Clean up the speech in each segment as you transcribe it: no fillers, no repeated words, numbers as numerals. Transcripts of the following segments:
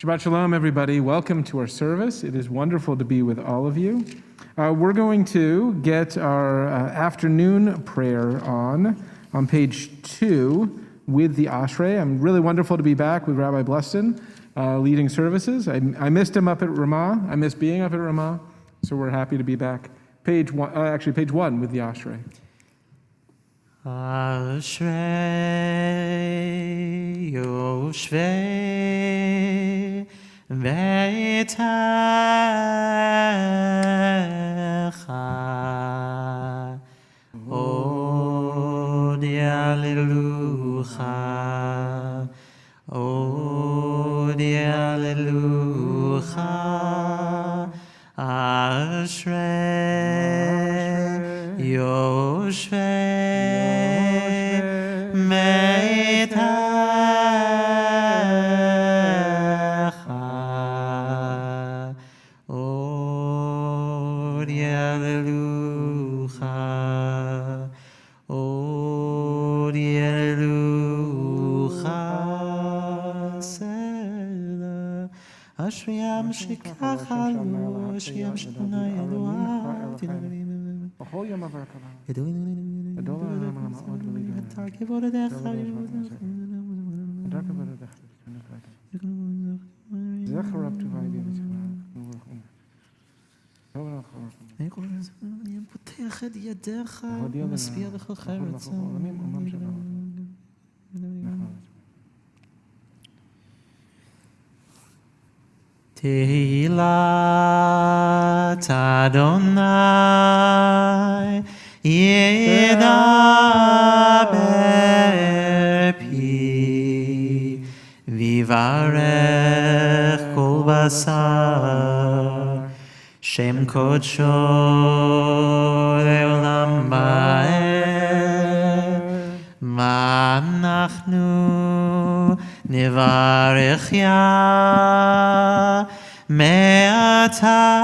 Shabbat Shalom, everybody. Welcome to our service. It is wonderful to be with all of you. We're going to get our afternoon prayer on page 2 with the Ashrei. I'm really wonderful to be back with Rabbi Bluston leading services. I missed him up at Ramah. I missed being up at Ramah, so we're happy to be back. Page 1 with the Ashrei. Ashrei Yoshvei Veitecha Od Yalelucha Od Yalelucha Ashrei Yoshvei Ashriyam shikachalu, Ashriyam shkunai Eloah, B'chol yom avar kalah. פותח את ידיך ומשפיע בכל חרץ. תהילת אדוני ידבר פי ויברך כל בשר שם קודשו לעולם ועד מה אנחנו נברך יה מעתה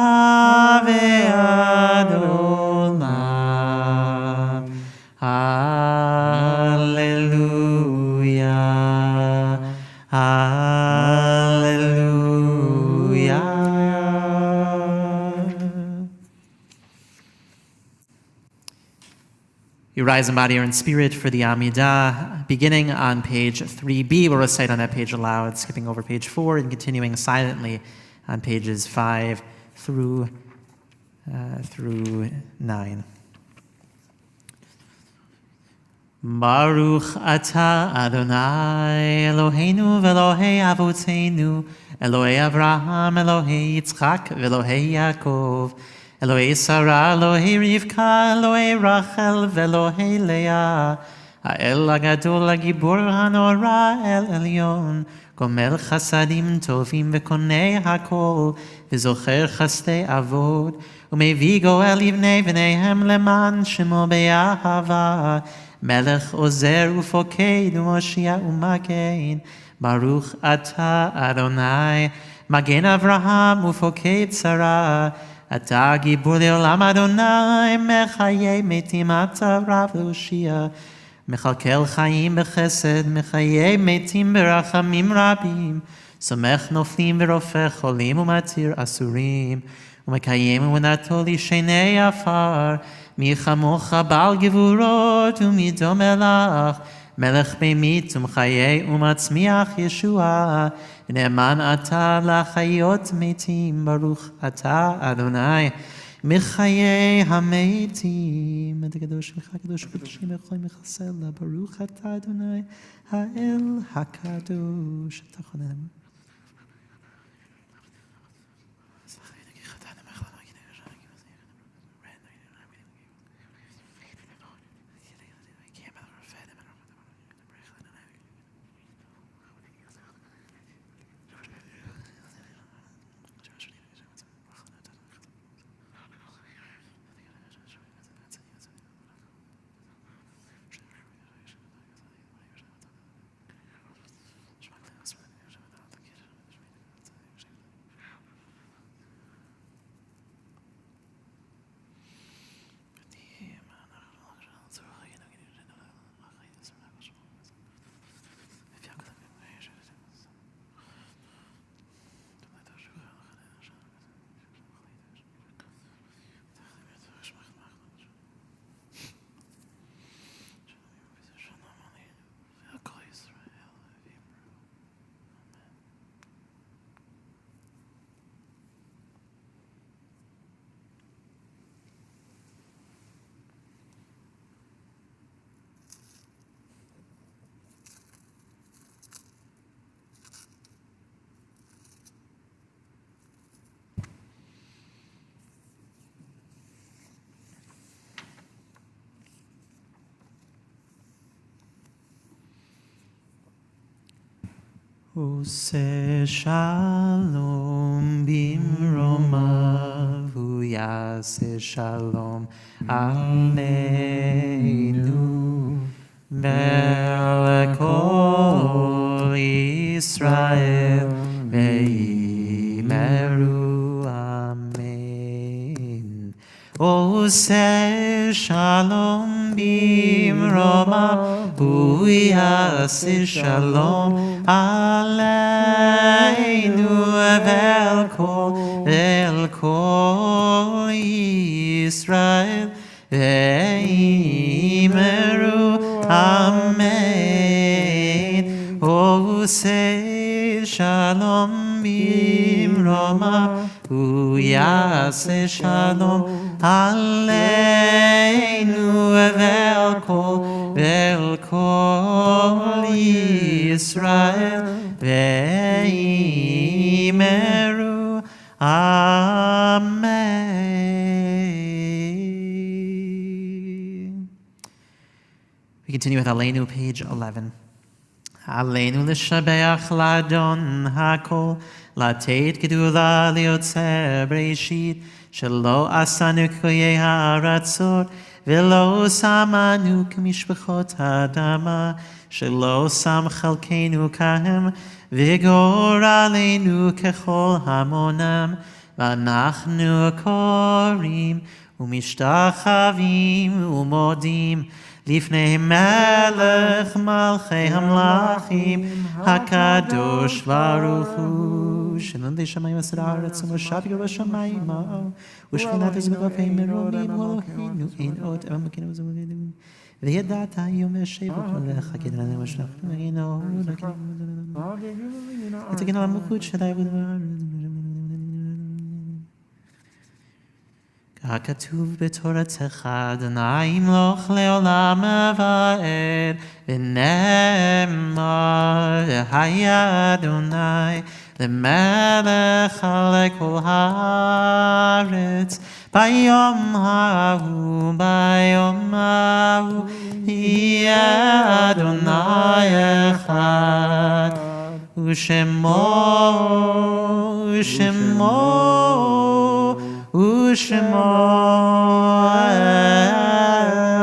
ועד עולם. Hallelujah, Hallelujah. You rise in body or in spirit for the Amidah, beginning on page 3b. We'll recite on that page aloud, skipping over page 4 and continuing silently on pages 5 through 9. Baruch atah Adonai Eloheinu v'Elohei Avotenu Elohei Avraham Elohei Yitzchak v'Elohei Yaakov Elohei Sarah Elohei Rivka Elohei Rachel v'Elohei Leah Ha'el Hagadol Hagibor Hanora El Elyon גומל חסדים טובים וקונה הכל וזוכר חסדי אבות ומביא גואל לבני בניהם למען שמו באהבה מלך עוזר ופוקד ומושיע ומגן ברוך אתה אדוני מגן אברהם ופוקד שרה אתה גיבור לעולם אדוני מחיי מתים אתה רב להושיע מכלכל חיים בחסד, מחיי מתים ברחמים רבים, סומך נופלים ורופא חולים ומתיר אסורים, ומקיים אמונתו לשני עפר, מי כמוך בעל גבורות ומי דומה לך, מלך ממית ומחיי ומצמיח ישועה, נאמן אתה לחיות מתים, ברוך אתה אדוני. מחיי המתים, את הקדוש שלך, הקדוש קודשים יכול מחסל לה, ברוך אתה אדוני, האל הקדוש, אתה חונן. Ose shalom bimromav, hu yaseh shalom aleinu, velkol Yisrael veimeru amen. Ose shalom bimromav, hu yaseh shalom aleinu, velkol Yisrael veimeru amen. Ose shalom bimromav, hu yaseh shalom aleinu, velkol Yisrael veimeru amen. We continue with Aleinu, page 11. Aleinu l'shabeach l'adon hakol, לתת גדולה ליוצר בראשית, שלא עשנו כהי הארצות, ולא שמנו כמשפחות האדמה, שלא שם חלקנו כהם, וגורלנו ככל המונם, ואנחנו קוראים ומשתחווים ומודים לפני מלך מלכי המלכים, הקדוש ברוך הוא, שנולד שמיים ועשה הארץ ומשב יגור בשמיים, ושכינת זבבי מרומים ואלוהינו אין עוד אמקנו וזמודנו, וידעת היום השבח לך כדן עליהם השלחנו מגינו, ותגן על המלכות שלה הכתוב בתורתך, אדוני ימלוך לעולם ועד, ונאמר היה אדוני למלך על כל הארץ, ביום ההוא יהיה אדוני אחד, ושמו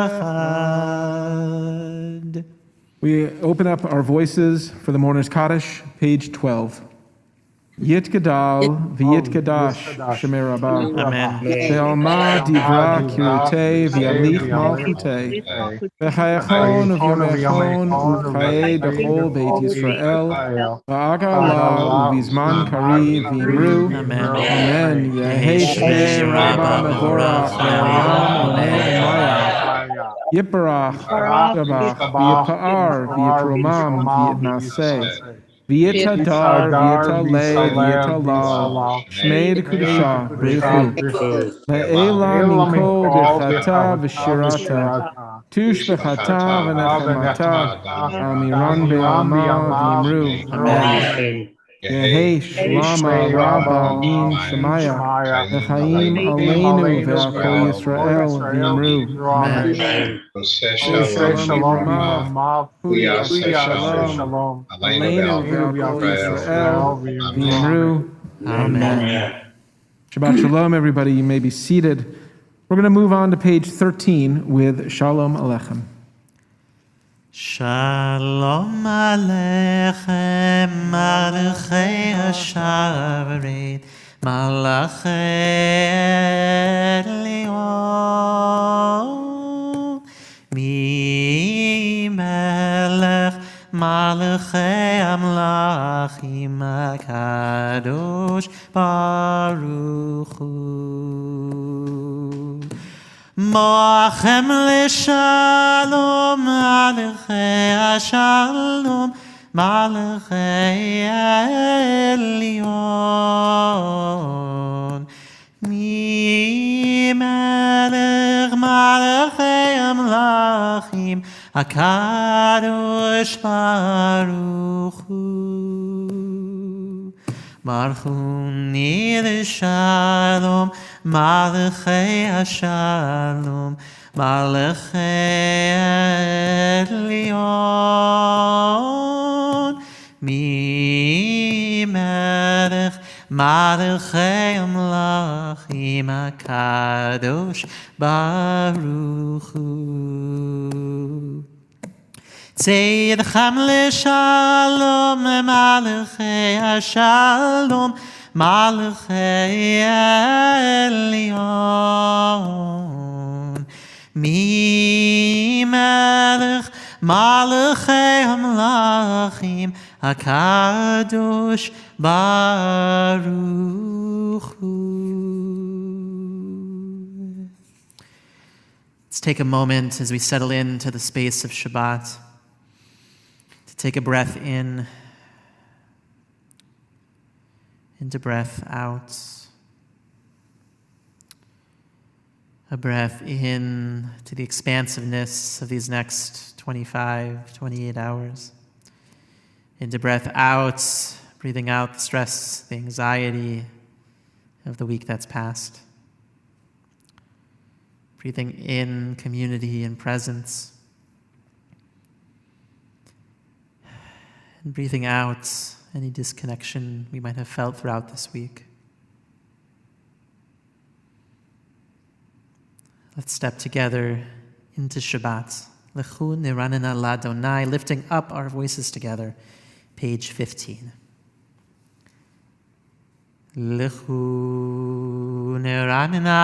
echad. We open up our voices for the Mourner's Kaddish, page 12. Yit Gadal, V'yit Gadash, Shemer Rabbah. Amen. Ve'alma divra kirutei, v'yalich malchutei. V'chayachon uv'yomechon, uv'chaye dechol Beit Yisrael. V'agala uv'izman kari v'imru. Amen. Amen. Yehei Shmei Rabbah mevorach, le'olam omen maya. Yiparach, Shabach, V'yipa'ar, V'yitromam, V'yitnaseh. V'yitadar, V'yitaleh, V'yitalal, Shmei Kedusha, B'rechu. Le'ela minkol dechata v'shirata, tush b'chata v'nechemata, amiran be'alma v'imru. Amen. Yehei shlama rabba min shemaya, v'chaim aleinu ve'akol Yisrael v'imru. Amen. Shalom Ramav, hu yaseh shalom, aleinu ve'akol Yisrael v'imru. Amen. Shabbat shalom, everybody. You may be seated. We're going to move on to page 13 with Shalom Aleichem. Shalom Aleichem, Malachei HaSharet, Malachei Elyon, Mi-Melech, Malachei Amlachim, HaKadosh Baruch Hu. Moachem leshalom, malachei hashalom, malachei elyon. Mi-melech malachei amlachim, HaKadosh Baruch Hu. Marchuni l'shalom, malachei hashalom, malachei elyon. Mi melech malchei amlachim HaKadosh Baruch Hu. Tzedcham l'shalom malchei HaShalom malchei Elyon. Mi melech malchei amlachim HaKadosh Baruch Hu. Let's take a moment as we settle into the space of Shabbat to take a breath in and a breath out. A breath in to the expansiveness of these next 25, 28 hours. And a breath out, breathing out the stress, the anxiety of the week that's passed. Breathing in community and presence. And breathing out any disconnection we might have felt throughout this week. Let's step together into Shabbat. Lechu niranena l'Adonai, lifting up our voices together. Page 15. Lechu niranena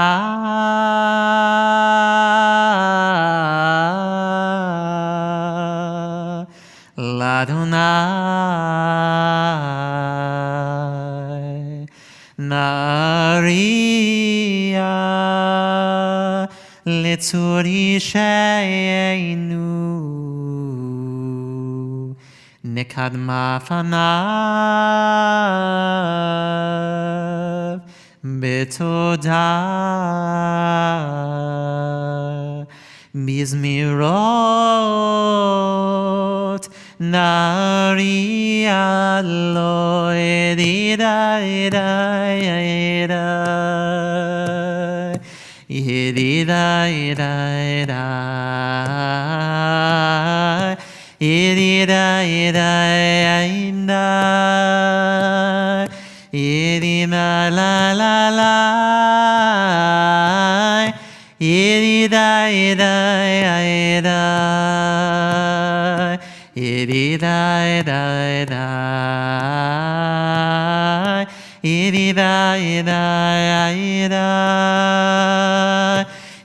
l'Adonai, Nariya Litzuri she'enu Nikadma fanav betodah Mizmirot Nariya lo edida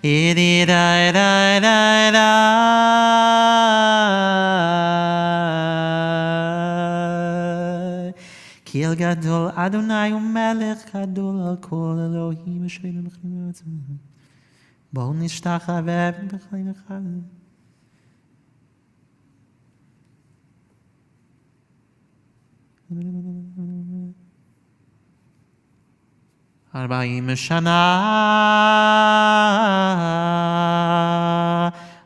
Yedida, la la la, Kiel gadol Adonai umelech gadol al kol Elohim Shreinu Mechim Atzmah Bol nishtachaveh b'chayim echad. Arba'im shana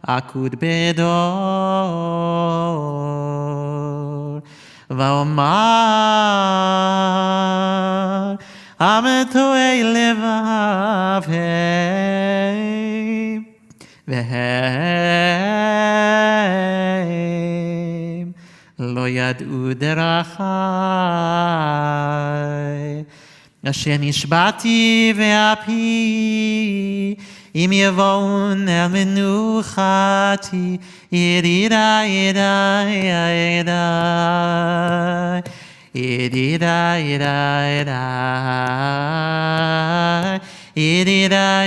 akud bedor va'omar ametoei levavhem vehem lo yad'u derachai אשר נשבעתי ואפי אם יבואון אל מנוחתי ידידה ידה ידה ידידה ידה ידידה ידידה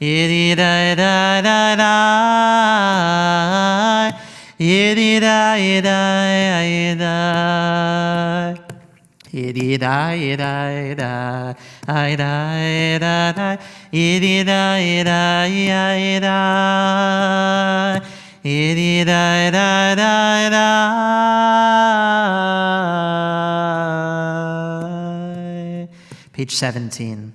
ידידה ידידה ידידה ידידה ידידה Yedida, yeda, yeda, yeda, yeda, yeda, yeda, yeda, yeda, yeda, Page 17.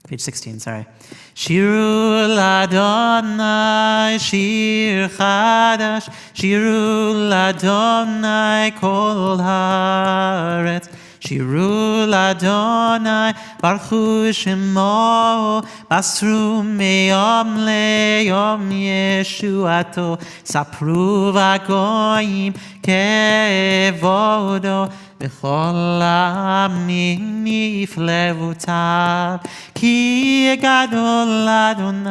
Page 16, sorry. Shiru l'Adonai, shir chadash, shiru l'Adonai kol haaretz, שירו לאדוני, ברכו שמו, בסרו מיום ליום ישועתו, ספרו בגויים כבודו, בכל העמים נפלאותיו, כי גדול אדוני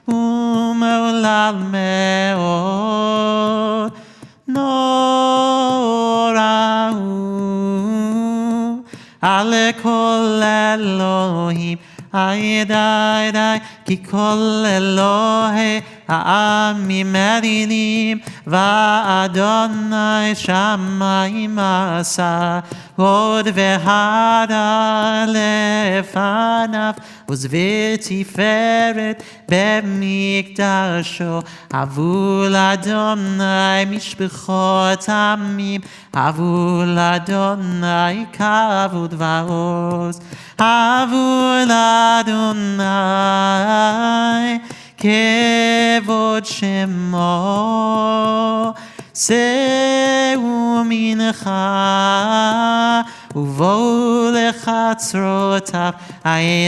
ומהולל מאוד, נורא הוא על כל אלוהים, די, כי כל אלוהי העמים מדינים, ואדוני שמיים עשה, הוד והדר לפניו, עוז ותפארת במקדשו. הבו לאדוני משפחות עמים, הבו לאדוני כבוד ועוז, הבו לאדוני כבוד שמו, שאו מנחה ובואו לחצרותיו,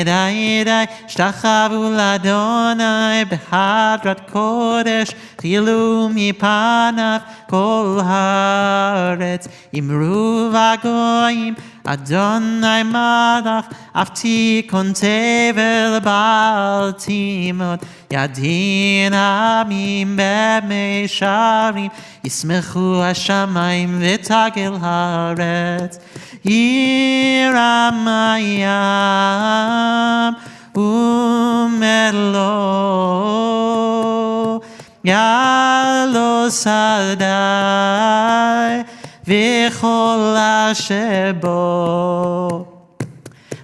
די, שתחוו לאדוני בהדרת קודש, חילו מפניו כל הארץ, אמרו בגויים אדוני מלך, אף תיכון תבל בעל תימות, ידין עמים במישרים, ישמחו השמיים ותגל הארץ, ירם הים ומלוא, יעלו שדי וכל אשר בו.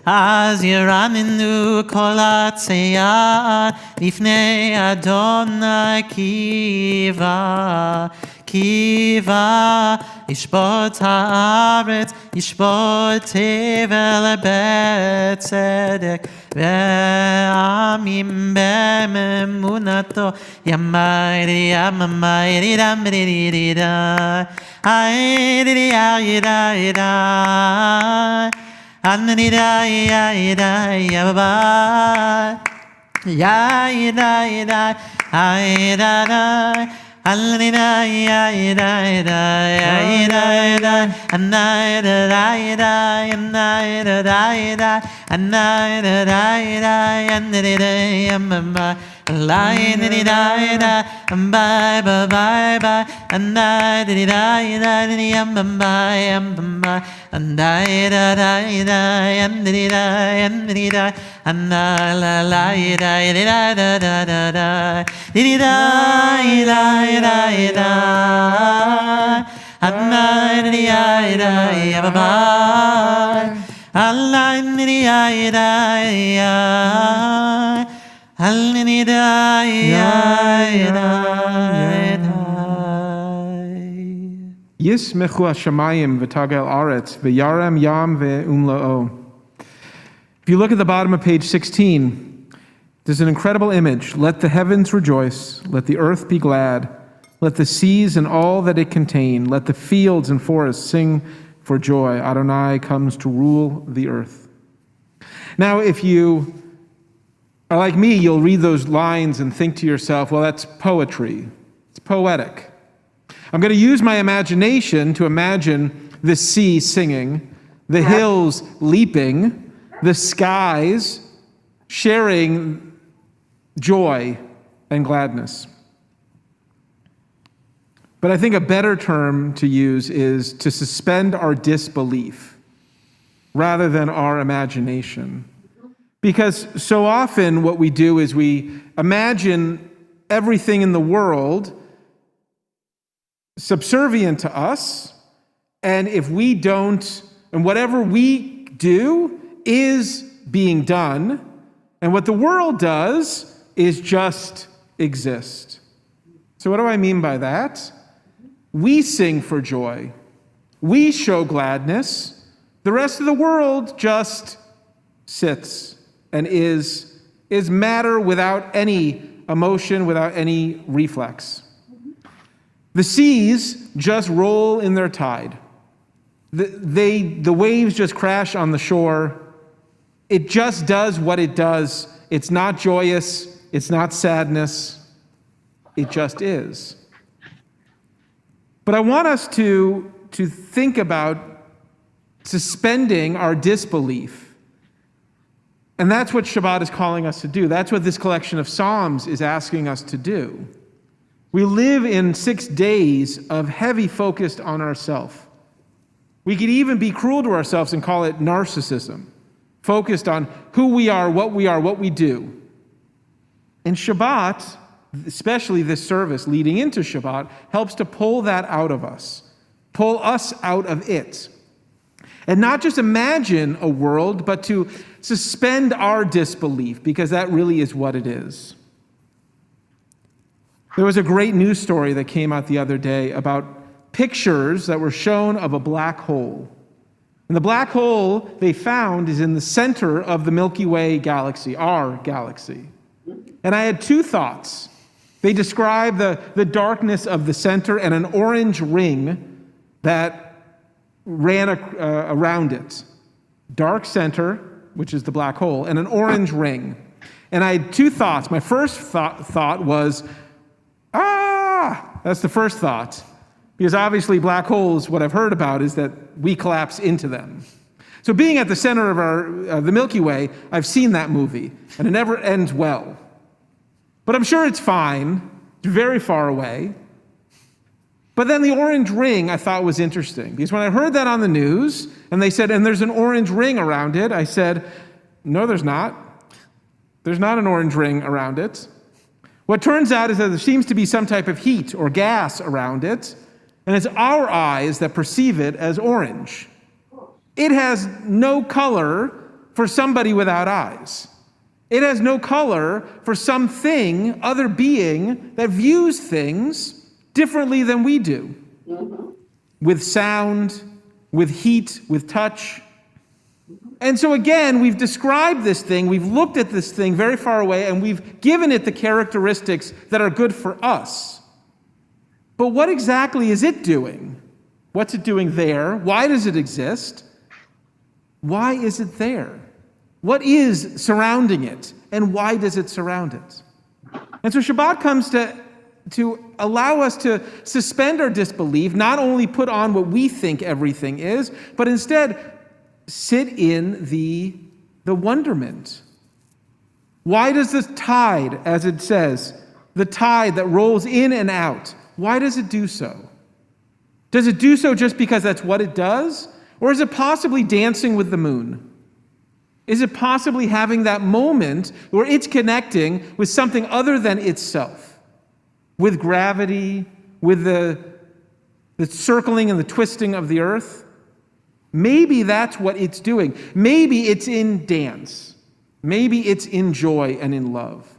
אז ירננו כל הצייר לפני אדוני קיבה, ישפוט הארץ, ישפוט תבל בצדק, ועמים באמונתו, ימי Yismechu hashamayim v'tagel aretz v'yarem yam ve'umla'o. If you look at the bottom of page 16, there's an incredible image. Let the heavens rejoice, let the earth be glad, let the seas and all that it contain, let the fields and forests sing for joy. Adonai comes to rule the earth. Now, if you are like me, you'll read those lines and think to yourself, well, that's poetry. It's poetic. I'm going to use my imagination to imagine the sea singing, the hills leaping, the skies sharing joy and gladness. But I think a better term to use is to suspend our disbelief rather than our imagination. Because so often what we do is we imagine everything in the world subservient to us, and if we don't, and whatever we do is being done, and what the world does is just exist. So what do I mean by that? We sing for joy. We show gladness. The rest of the world just sits and is matter without any emotion, without any reflex. The seas just roll in their tide. The waves just crash on the shore. It just does what it does. It's not joyous. It's not sadness. It just is. But I want us to think about suspending our disbelief. And that's what Shabbat is calling us to do. That's what this collection of Psalms is asking us to do. We live in 6 days of heavy focus on ourselves. We could even be cruel to ourselves and call it narcissism, focused on who we are, what we do. And Shabbat, especially this service leading into Shabbat, helps to pull that out of us, pull us out of it. And not just imagine a world, but to suspend our disbelief, because that really is what it is. There was a great news story that came out the other day about pictures that were shown of a black hole. And the black hole they found is in the center of the Milky Way galaxy, our galaxy. And I had 2 thoughts. They describe the darkness of the center and an orange ring that ran around it. Dark center, which is the black hole, and an orange ring. And I had 2 thoughts. My first thought was, that's the first thought. Because obviously black holes, what I've heard about is that we collapse into them. So being at the center of the Milky Way, I've seen that movie, and it never ends well. But I'm sure it's fine. It's very far away. But then the orange ring I thought was interesting, because when I heard that on the news, and they said, and there's an orange ring around it, I said, no, there's not. There's not an orange ring around it. What turns out is that there seems to be some type of heat or gas around it, and it's our eyes that perceive it as orange. It has no color for somebody without eyes. It has no color for something, other being, that views things differently than we do. With sound, with heat, with touch. And so again, we've described this thing, we've looked at this thing very far away, and we've given it the characteristics that are good for us. But what exactly is it doing? What's it doing there? Why does it exist? Why is it there? What is surrounding it? And why does it surround it? And so Shabbat comes to allow us to suspend our disbelief, not only put on what we think everything is, but instead sit in the wonderment. Why does this tide, as it says, the tide that rolls in and out, why does it do so? Does it do so just because that's what it does? Or is it possibly dancing with the moon? Is it possibly having that moment where it's connecting with something other than itself? With gravity, with the circling and the twisting of the earth? Maybe that's what it's doing. Maybe it's in dance. Maybe it's in joy and in love.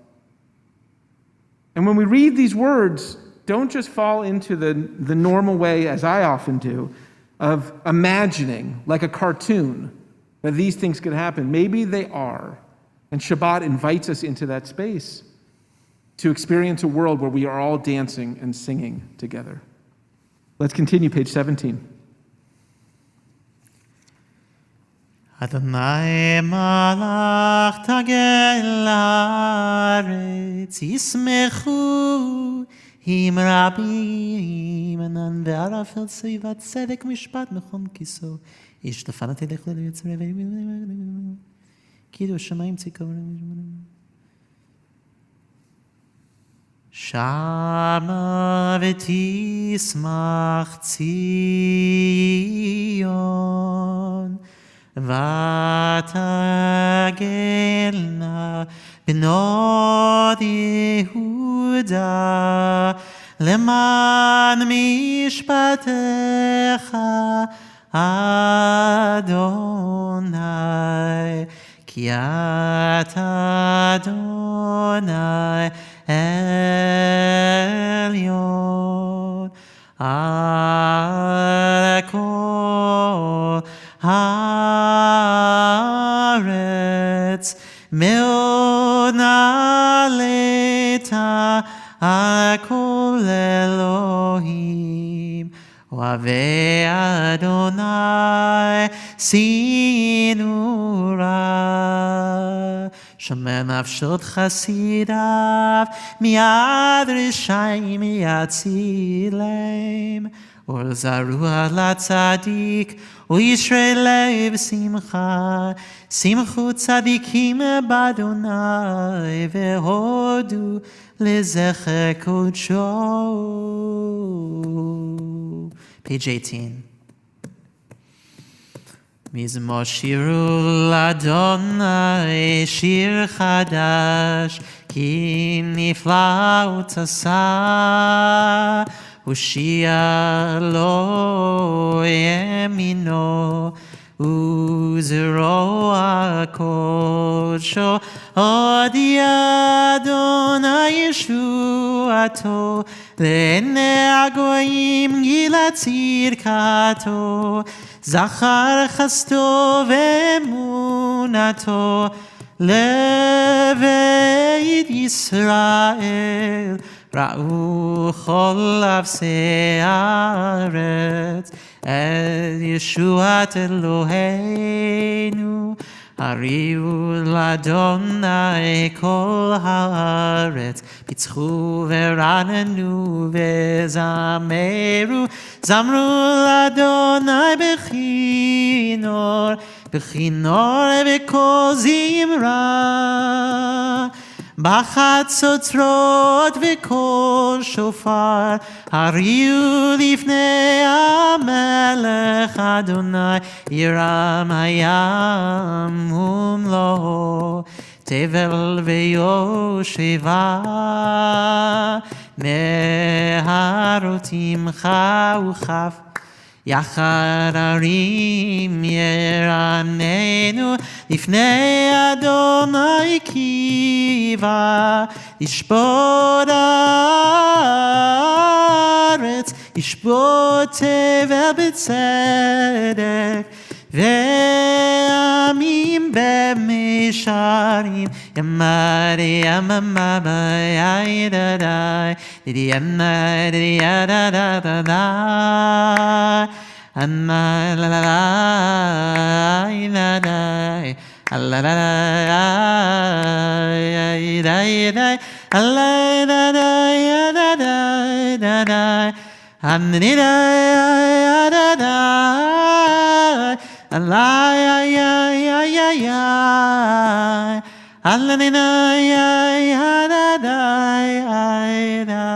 And when we read these words, don't just fall into the normal way, as I often do, of imagining, like a cartoon, that these things could happen. Maybe they are. And Shabbat invites us into that space to experience a world where we are all dancing and singing together. Let's continue, page 17. Adonai malach tagel haaretz yismechu im rabim anan ve'arafel tzeivat tzedek mishpat mechon kiso ishtafanat elech le'yitzrei kiddush shamayim tzikor Shama v'tismach Tzion Vatagelna b'nod Yehuda leman mishpatecha Adonai ki ata Adonai Elyon al kol haaretz meod na'aleta al kol Elohim Oave Adonai sinura. Shomer nafshot chasidav miad rishayim yatzilem. Or zarua la tzadik u'yishrei lev simcha. Simchu tzadikim b'Adonai vehodu lezecher kodsho. Page 18. Mizmor shiru l'Adonai shir chadash ki nifla u'tasa u'shia lo yemino u'zero ha'kodsho odi Adonai yeshuato le'enei ha'goyim gilat tzidkato Zachar chasto ve'emunato leveit Yisrael ra'u chol avsei haaretz et Yeshuat Eloheinu hariu l'Adonai kol haaretz pitzchu ve'ranenu ve'zameru zamru l'Adonai bechinor ve'kol zimra בחצוצרות וקול שופר הריעו לפני המלך אדוני ירם הים ומלואו תבל ויושבה נהרות עמך וכף יחד הרים ירננו לפני אדוני קיבה ישפוט הארץ ישפוט תבל בצדק ועמים במישרים ימדי יממה בידדי דידי ימדי דידי ידדדדי אנא לללי ידדי אלללי ידדי אלללי ידדי אנני ידדי Allah ya ya ya ya ya Allah na ya ya da da da da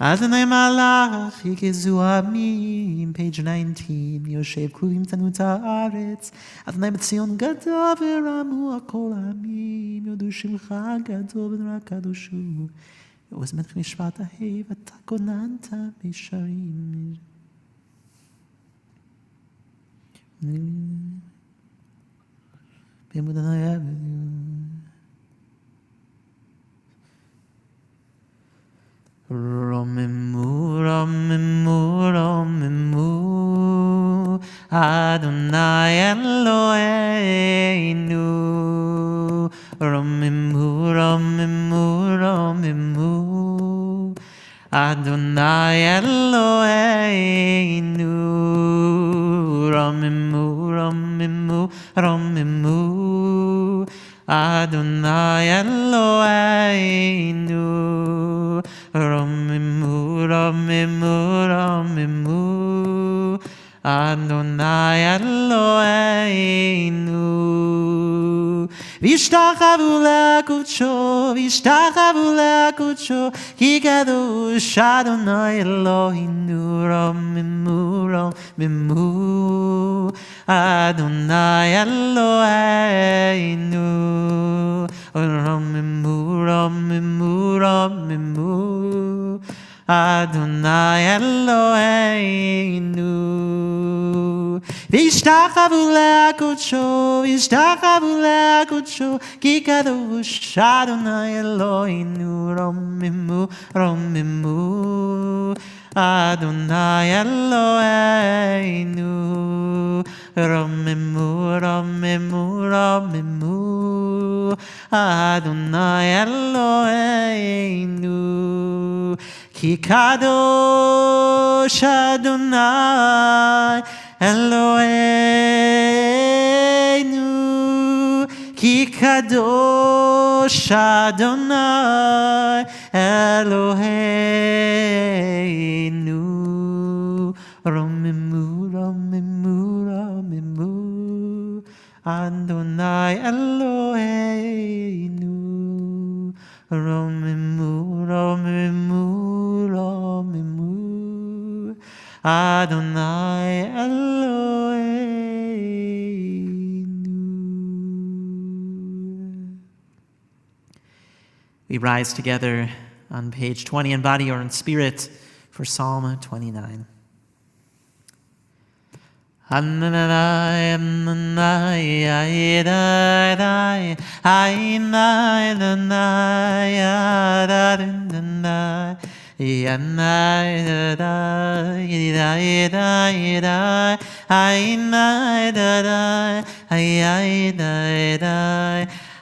Adonai Malach Yigezu Amim page 19 Yoshev Kulim Tanut Haaretz Adonai B'Tzion Gadol V'Ramu Akol Amim Yodu Shimcha Gadol V'Nora Kadoshu Uzmet Mishpat Ahei V'Takonanta Misharim B'Yamud Hanayah Romimu, Romimu, Romimu Adonai Eloheinu Romimu, Romimu, Romimu Adonai Eloheinu Romimu, Romimu, Romimu Adonai Eloheinu Romimu, Romimu, Romimu Adonai Eloheinu V'ishtachavu le'kudsho, v'ishtachavu le'kudsho Ki kadosh Adonai Eloheinu Romimu, Romimu Adonai Eloheinu Romimu, Romimu, Romimu Adonai Eloheinu V'ishtachavu le'kudsho, v'ishtachavu le'kudsho Ki kadosh Adonai Eloheinu Romimu, Romimu Adonai Eloheinu Romimu, Romimu, Romimu Adonai Eloheinu Ki kadosh Adonai Eloheinu, Ki kadosh Adonai Eloheinu. Romimu, romimu, romimu, Adonai Eloheinu. Romimu, romimu, romimu, Adonai Eloheinu. We rise together on page 20 in body or in spirit for Psalm 29. Adonai, Adonai, Adonai, Adonai,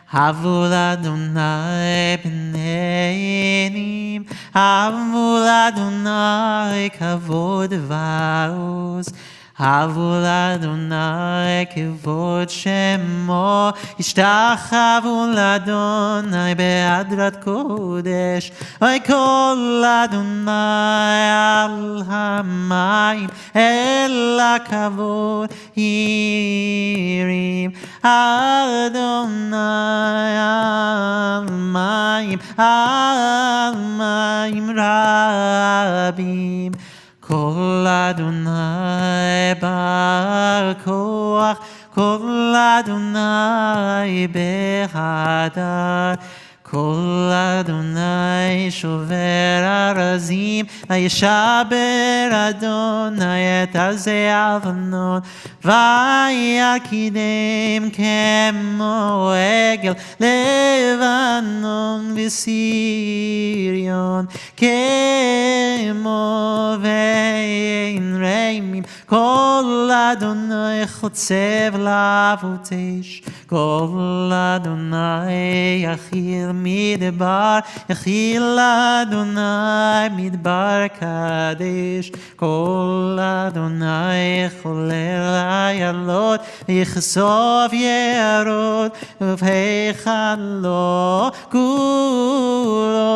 Havul Adonai b'neinim, Havul Adonai kavod va'uz, Havul Adonai kivod shemo, Yishtachavu Adonai be'adrat kodesh, Oy kol Adonai al hamayim, el hakavod yirim, Adonai al mayim rabim, Kol Adonai bar koach, Kol Adonai behadar, Kol Adonai shover arazim, Vayishaber Adonai et azei avanon, Vayakidem kemo egel levanon v'sirion, kemo ve'in reimim, Kol Adonai chotzev lavotesh, Kol Adonai yachil midbar, Yachil Adonai midbar kadesh, Kol Adonai cholel ayalot, Yichsov yerot, Uvheichalo, Kulo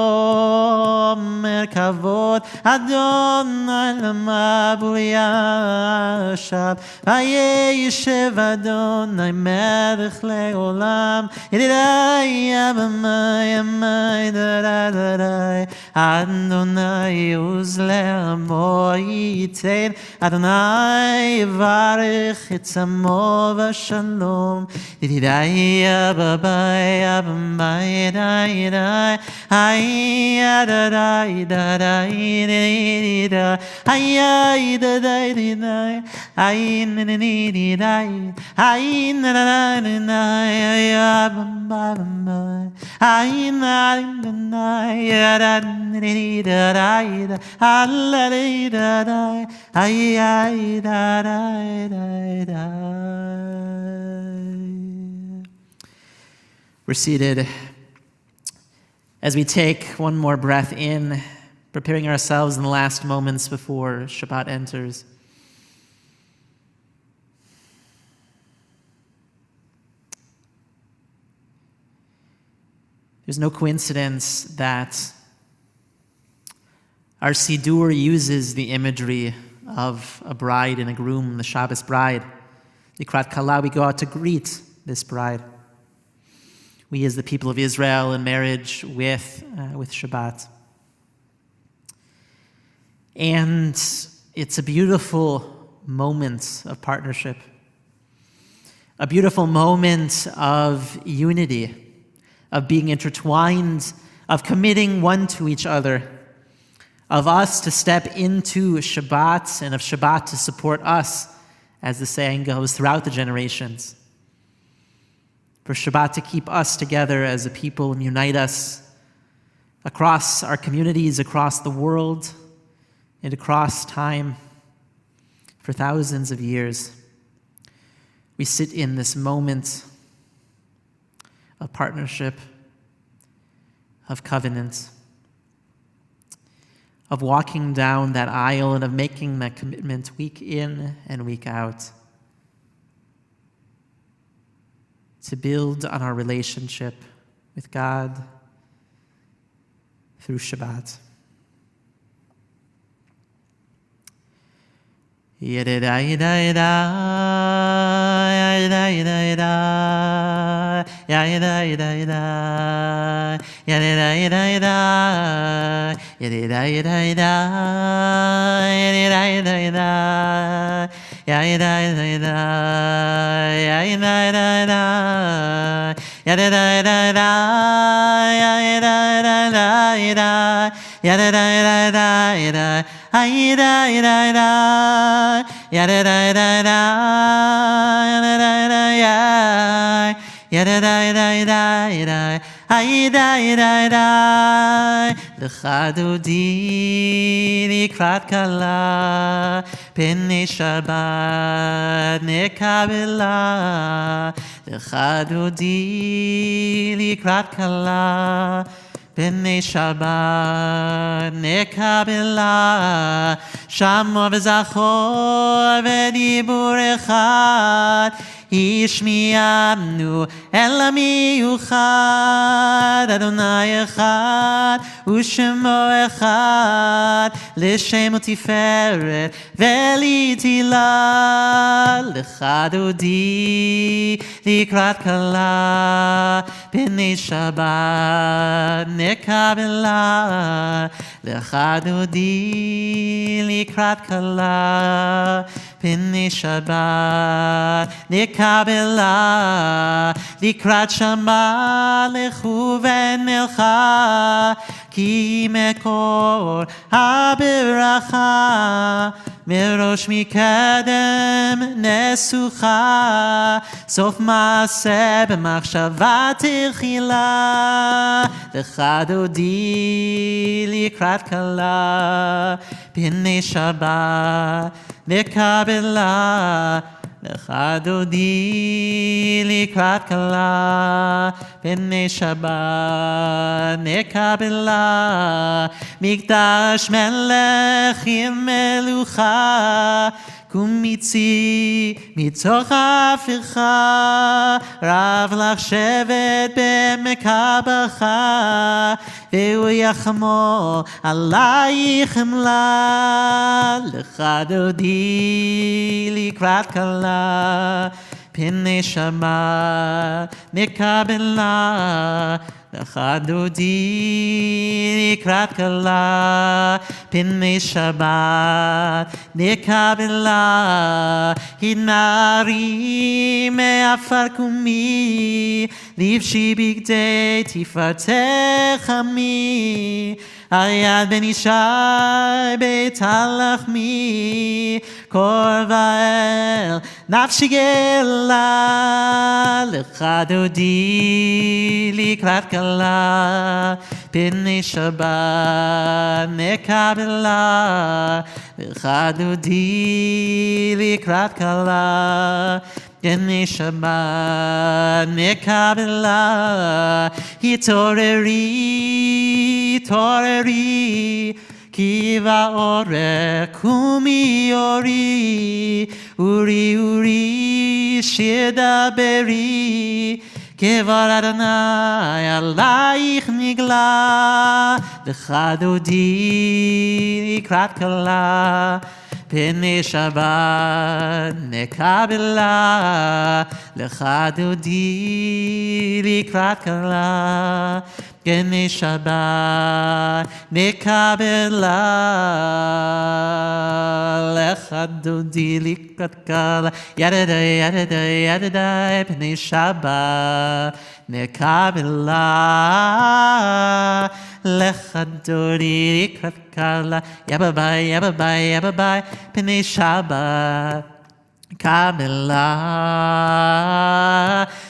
merkavot, Adonai lamabul yashab, Vayeshev Adonai melech leolam, Yedidai abamai amai dadadadai, Adonai uzle'amo yitein, Adonai yivarech et zamo v'shalom, Yedidai ababai abamai dadai, Ay dadai dadai dadai, Ay dadai dadai, Ay dadai dadai, Ay dadai dadai, Ay abamai, Ay dadai dadai dadai, Alladai dadai, Ay dadai dadai. We're seated as we take one more breath in, preparing ourselves in the last moments before Shabbat enters. There's no coincidence that our Siddur uses the imagery of a bride and a groom, the Shabbos bride. Likrat Kala, we go out to greet this bride. We as the people of Israel in marriage with Shabbat. And it's a beautiful moment of partnership, a beautiful moment of unity, of being intertwined, of committing one to each other, of us to step into Shabbat and of Shabbat to support us, as the saying goes, throughout the generations. For Shabbat to keep us together as a people and unite us across our communities, across the world, and across time for thousands of years. We sit in this moment of partnership, of covenant, of walking down that aisle and of making that commitment week in and week out to build on our relationship with God through Shabbat. Lecha dodi likrat kala pnei Shabbat nekabela. Lecha dodi likrat kala pnei Shabbat nekabela. Shamo v'zachor v'dibur echad Ishmi'anu el miuchad Adonai echad u'shemo echad l'shem u'tiferet ve'litila. Lecha dodi likrat kala pnei Shabbat nekabela. Lecha dodi likrat kala pnei Shabbat nekabela. Likrat shama lechu v'nelcha ki mekor haberacha merosh mikadem nesucha sof maaseh b'machshava techila. Lecha dodi likrat kala pnei Shabbat nekabela. Lecha dodi likrat kala pnei Shabbat nekabela. Mikdash melech melucha kumitzi mitoch afircha rav lach shevet b'mekabacha ve'u yachmo alayich chemla. Lecha dodi likrat kala pnei Shabbat nekabela. Lecha dodi likrat kala pnei Shabbat nekabela. Hinari me'afar kumi livshi bigdei tifartech ami. Ayad ben Ishai beit halachmi korvael nafshi gela. Lecha dodi likrat kala pnei Shabbat nekabela. Lecha dodi likrat kala pnei Shabbat nekabela. Hitoreri, toreri, ki va'oreh kumi ori, uri uri shir daberi, kevar Adonai alayich nigla. Lecha dodi likrat kala pnei Shabbat nekabela. Lecha dodi likrat kala pnei Shabbat nekabela. Lecha dodi likrat kala yadadai yadadai yadadai pnei Shabbat nekabela. Lecha dodi likrat kala yababai yababai yababai pnei Shabbat kabela.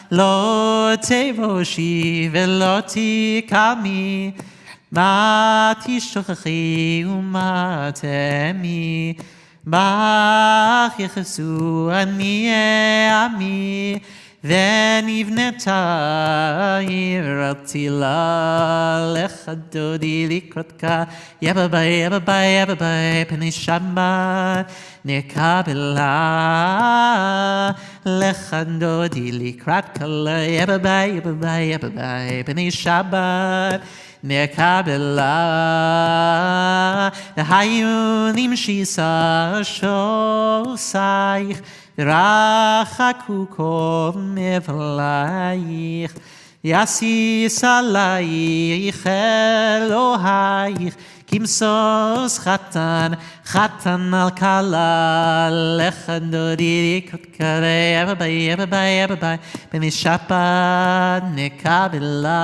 Lo tevoshi velo tikami ma tishtochachi u'ma temi bach yechesu ani ami ונבנתה עיר עתילה לך דודי לקראתך יבבה יבבה יבבה פני שבת נקבלה לך דודי לקראתך יבבה יבבה יבבה פני שבת נקבלה היו נמשיסה שוסייך ורחקו כל מבלייך יסיס עלייך אלוהייך כמסוס חתן חתן על כלה לך דודי לקראתך יבבה יבבה יבבה פני שבת נקבלה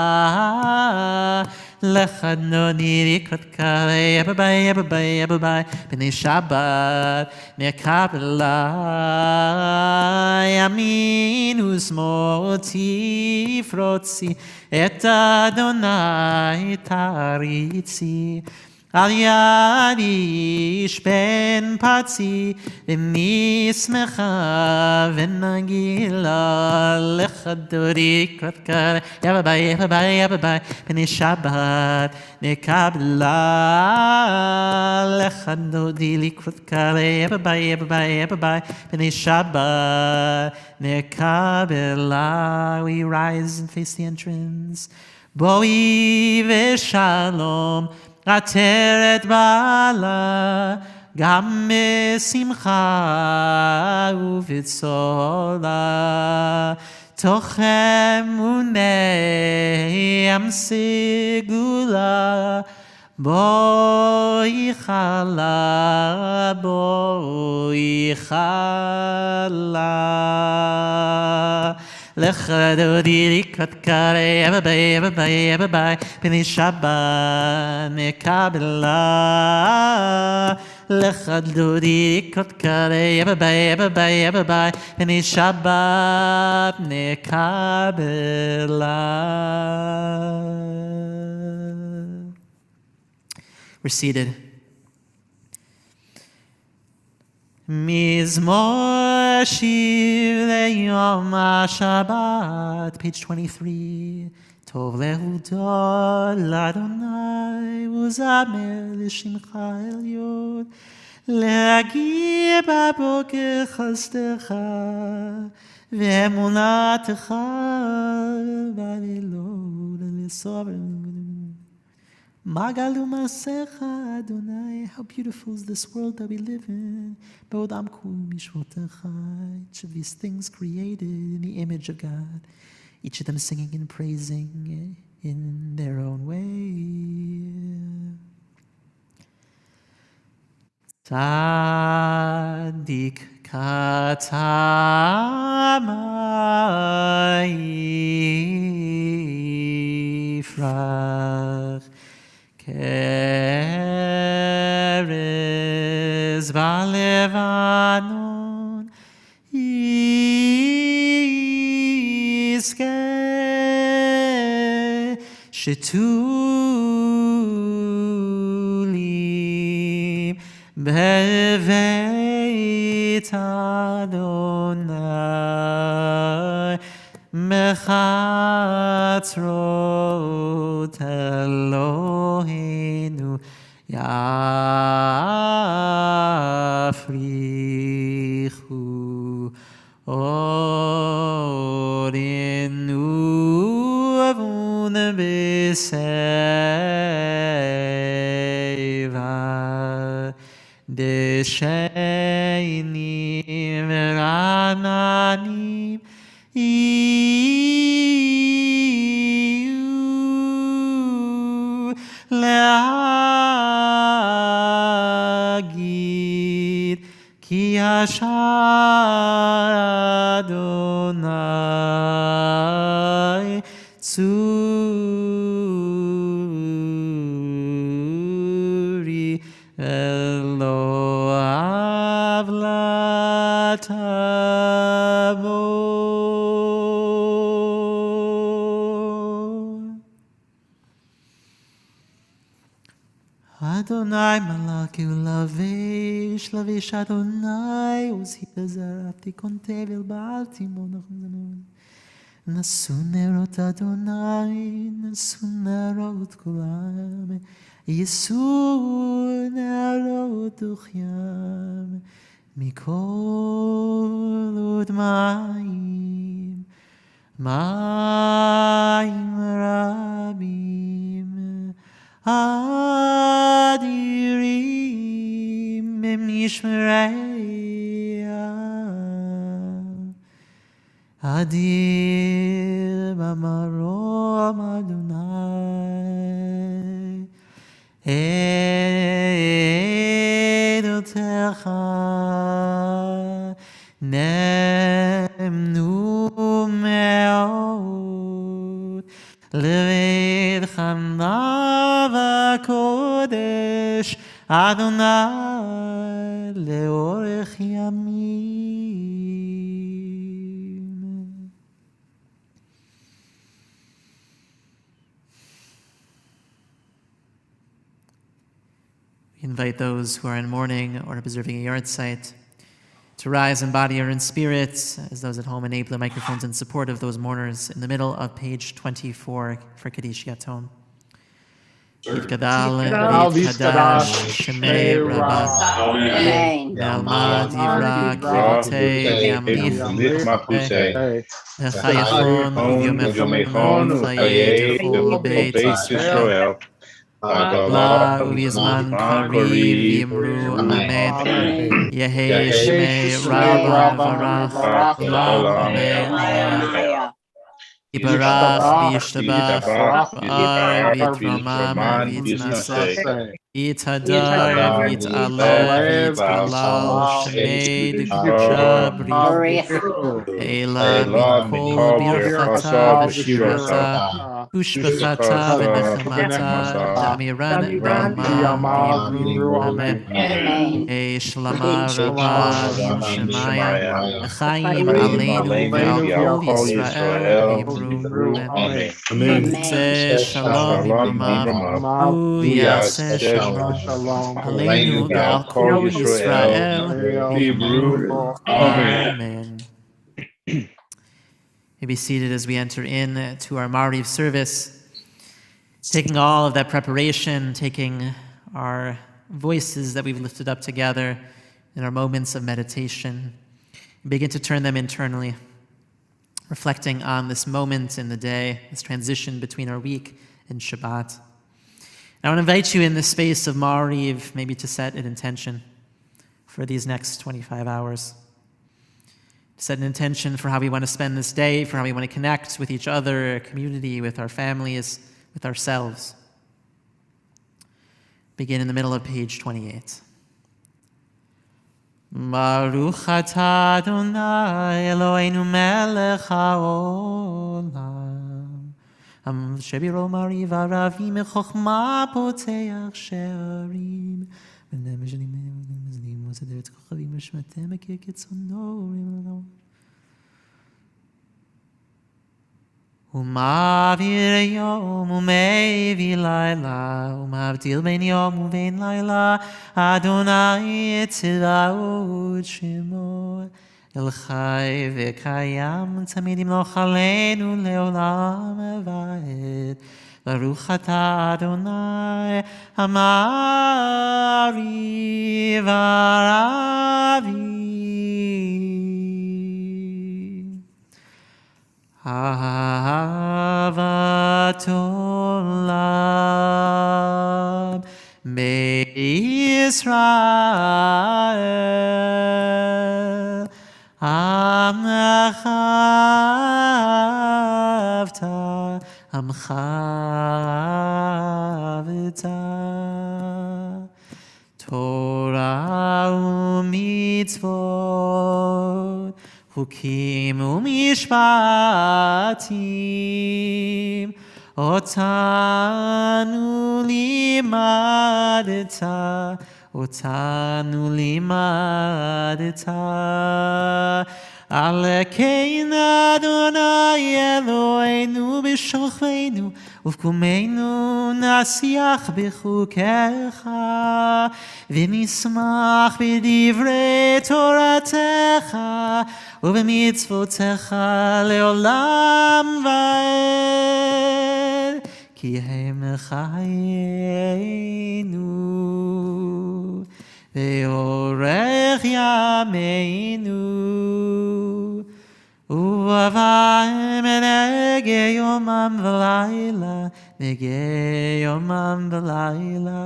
לך דודי לקראתך יבבה יבבה יבבה פני שבת נקבלה ימין ושמאל תפרוצי את אדוני תריצי על יד איש בן פצי ונשמחה ונגילה לך דודי לקראתך יבבה יבבה יבבה פני שבת נקבלה לך דודי לקראתך יבבה יבבה יבבה פני שבת נקבלה. We rise and face the entrance. בואי ושלום עטרת בעלה גם בשמחה ובצולה תוך אמוני סגולה בואי חלה בואי חלה לך דודי לקראתך יבבה יבבה יבבה פני שבת נקבלה לך דודי לקראתך יבבה יבבה יבבה פני שבת נקבלה. We're seated. מזמור שיר ליום השבת, page 23. טוב להודות לאדוני וזמר לשמך עליון, להגיע בבוקר חסדך ואמונתך בלילות לסובלנות. Magalu Masecha Adonai, how beautiful is this world that we live in. Bo'odam kum mishvotecha, each of these things created in the image of God, each of them singing and praising in their own way. Tzadik katamai yifrach Keres balevanon iske shetulim beveit Adonai mechatzrot Eloheinu yafrichu orinu avun b'seiva desheinim v'rananim להגיד כי השער אדוני צורי אלוהיו לתמור. Adonai malaki ulavish lavish Adonai uzhitazarati kontevel baalti monachzanon נשאו נרות אדוני, נשאו נרות כולם, יישאו נרות דוחיים, מכל עוד מים, מים רבים, אדירים במשמריה. אדיר במרום אדוני, עדותיך נאמנו מאוד, לבית חנה וקודש אדוני לאורך ימים. We invite those who are in mourning or observing a yard site to rise in body or in spirit, as those at home enable the microphones in support of those mourners in the middle of page 24 for Kaddish Yatom. Yivkadal v'yitkadash shemei rabbah. Nalmad yivrak yivotei v'yamlich maputei. V'chayachon v'yomechon v'yedechol beit Yisrael. La u'v'zman kariv yimru amen. Yehei shmei rabbah varach olam amen. Yibarach v'yishtabach v'yitramam v'yitnaseh yitzhadar v'yit'aleh v'yitpalal shemei d'kudshah b'richu Eila mikol birchata v'shirata ushbechata v'nechemata damiran b'alma v'yimru amen. Ei shlama rabah v'yim shemayim v'chaim aleinu v'al kol Yisrael Amen. Amen. Shalom Imam. Yaseh Shalom. Aleinu v'al kol Yisrael. Amen. May be seated as we enter in to our Ma'ariv service, taking all of that preparation, taking our voices that we've lifted up together in our moments of meditation, and begin to turn them internally, reflecting on this moment in the day, this transition between our week and Shabbat. I want to invite you in this space of Ma'ariv maybe to set an intention for these next 25 hours. Set an intention for how we want to spend this day, for how we want to connect with each other, our community, with our families, with ourselves. Begin in the middle of page 28. Baruch atah Adonai Eloheinu melech haolam shebiro mariv aravim mechochma poteach she'arim v'nem mishanim mizlim v'seder et kochavim v'shmatem ekir ketzono Umavir yom umevi laila umavdil ben yom uven laila Adonai tziraut shemo el chai v'kayam tamid yimloch aleinu leolam va'ed Baruch atah Adonai Amari v'aravi Ahavat olam Israel Amcha v'ta Torah u'mitzvot Chukim u'mishpatim Otanu limadeta Alekein Adonai Eloheinu b'shochveinu ובקומנו נשיח בחוקיך, ונשמח בדברי תורתך, ובמצוותיך לעולם ועד, כי הם חיינו, ואורך ימינו, ובהם נגי יומם ולילה, נגי יומם ולילה,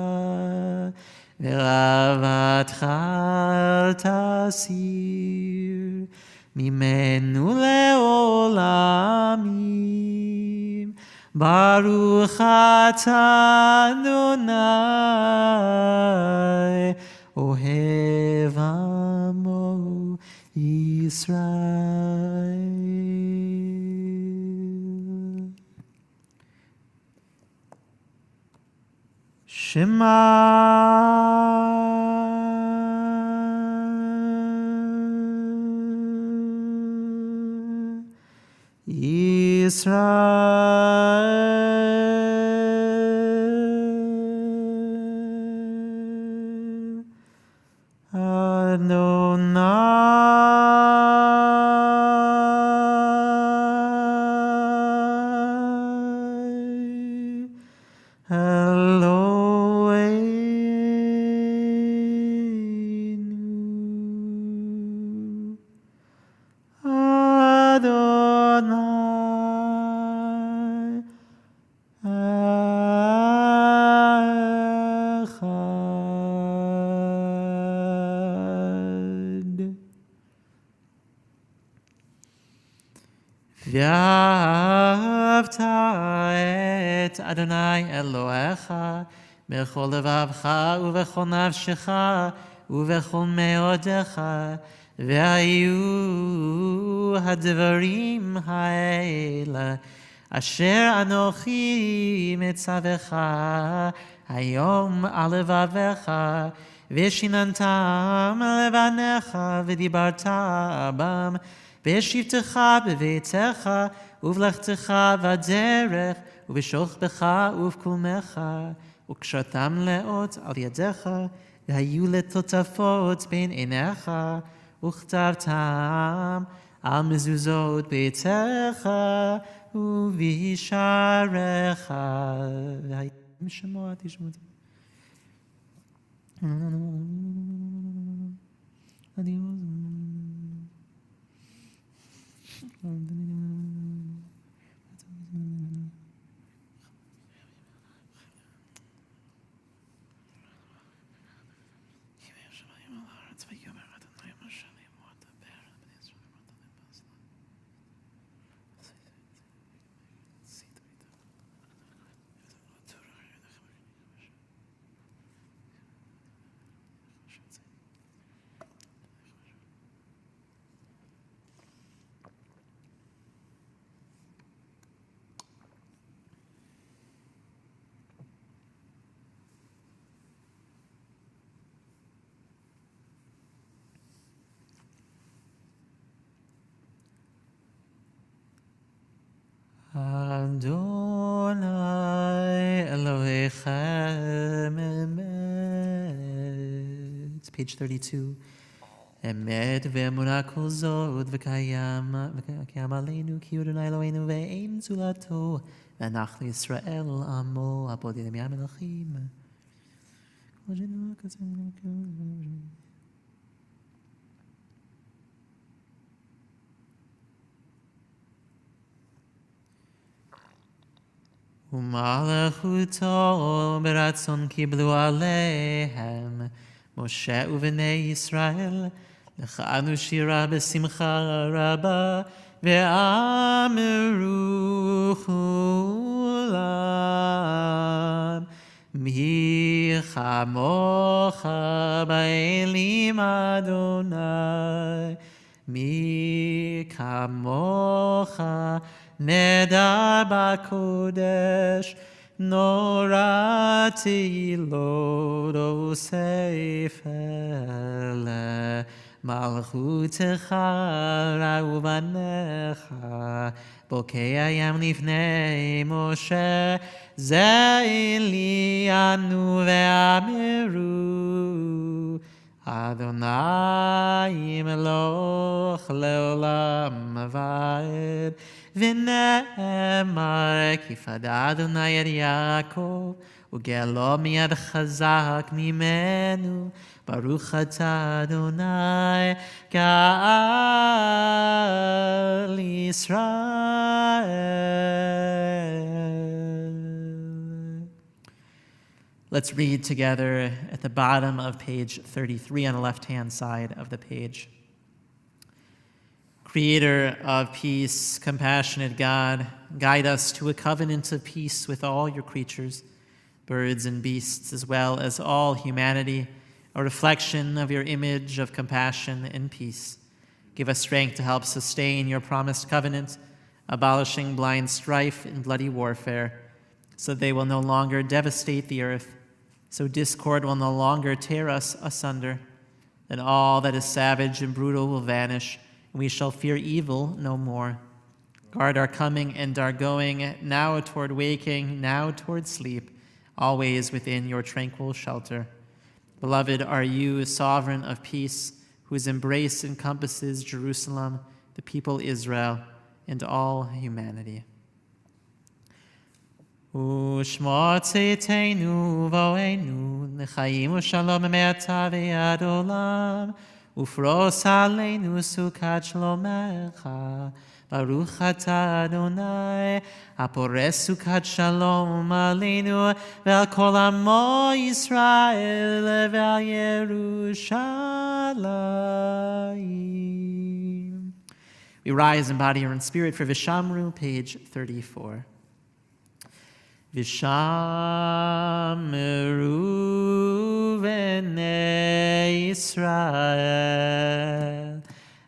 ורבתך אל תסיר ממנו לעולמים. ברוך אתה אדוני, אוהב עמו ישראל. שמע ישראל, Adonai Eloheinu, Adonai Echad. ואהבת את אדוני אלוהיך בכל לבבך ובכל נפשך ובכל מאודך, והיו הדברים האלה אשר אנוכי מצווך היום על לבביך, ושיננתם לבניך ודיברת בם, בשבתך בביתך ובלכתך בדרך ובשוכבך ובקומך, וקשרתם לאות על ידיך, והיו לטוטפות בין עיניך, וכתבתם על מזוזות ביתך ובשעריך. והיו שמוע תשמעו. Adonai Elohechem emet. Page 32. Emet ve'emunah kol zot v'kayam aleinu ki Adonai Eloheinu ve'ein zulato ve'anachnu Yisrael amo abod yedem melachim. ומלכותו ברצון קיבלו עליהם משה ובני ישראל, לחנו שירה בשמחה רבה, ואמרו כולם, מי כמוך באלים אדוני, מי כמוך נדר בקודש, נורא תהילות וספר מלכותך ראו בניך, בוקע ים לפני משה, זה לי ענו ואמרו, אדוני מלוך לעולם ועד, ונאמר כי פדה אדוני את יעקב, וגאלו מיד חזק ממנו, ברוך אתה אדוני גאל ישראל. Let's read together at the bottom of page 33 on the left-hand side of the page. Creator of peace, compassionate God, guide us to a covenant of peace with all your creatures, birds and beasts, as well as all humanity, a reflection of your image of compassion and peace. Give us strength to help sustain your promised covenant, abolishing blind strife and bloody warfare, so they will no longer devastate the earth, so discord will no longer tear us asunder. Then all that is savage and brutal will vanish, and we shall fear evil no more. Guard our coming and our going, now toward waking, now toward sleep, always within your tranquil shelter. Beloved are you, sovereign of peace, whose embrace encompasses Jerusalem, the people Israel, and all humanity. ושמוע צאתנו ובואנו לחיים ושלום מעתה ועד עולם, ופרוס עלינו סוכת שלומך. ברוך אתה אדוני, הפורס סוכת שלום עלינו ועל כל עמו ישראל ועל ירושלים. We rise in body and spirit for Vishamru, page 34. Vishamru b'nei Yisrael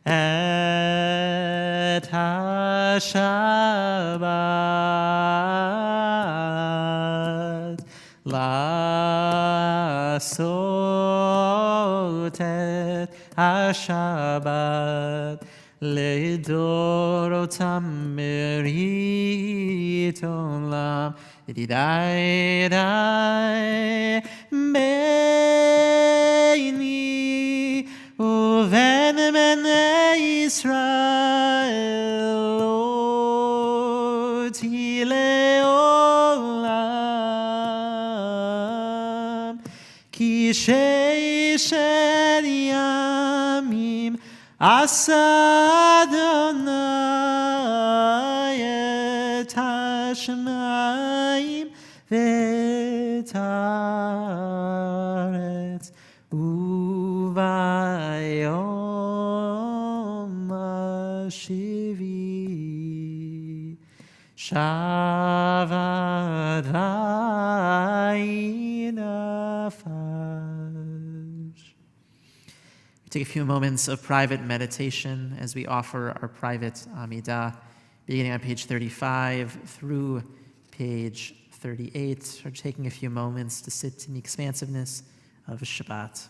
et ha-Shabbat la'asot et ha-Shabbat לדורותם ברית עולם. ידידיי ביני ובין בני ישראל לא תהי לעולם, כי ששת ימים עשה אדוני את השמיים ואת הארץ, וביום השביעי שבת וינפש. Take a few moments of private meditation as we offer our private Amidah, beginning on page 35 through page 38, or taking a few moments to sit in the expansiveness of Shabbat.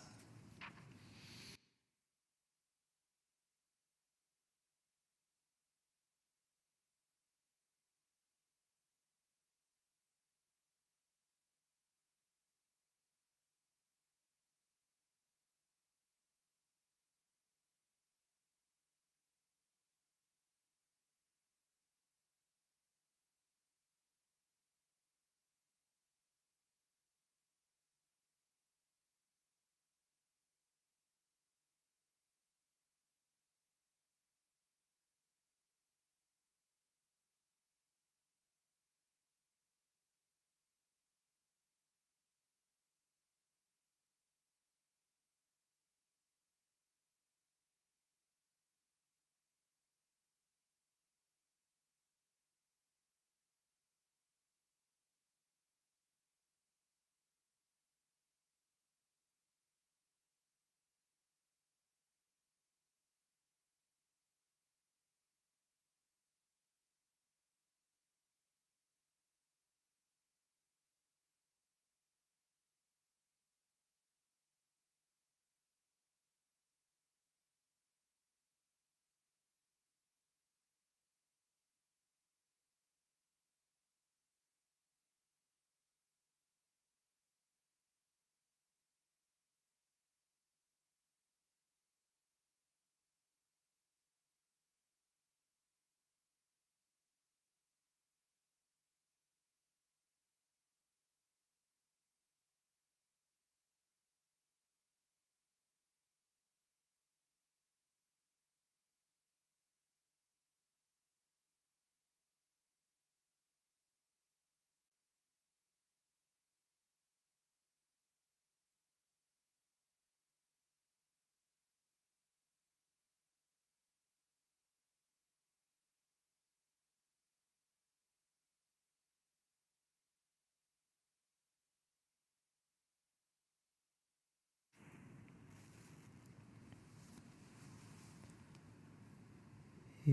I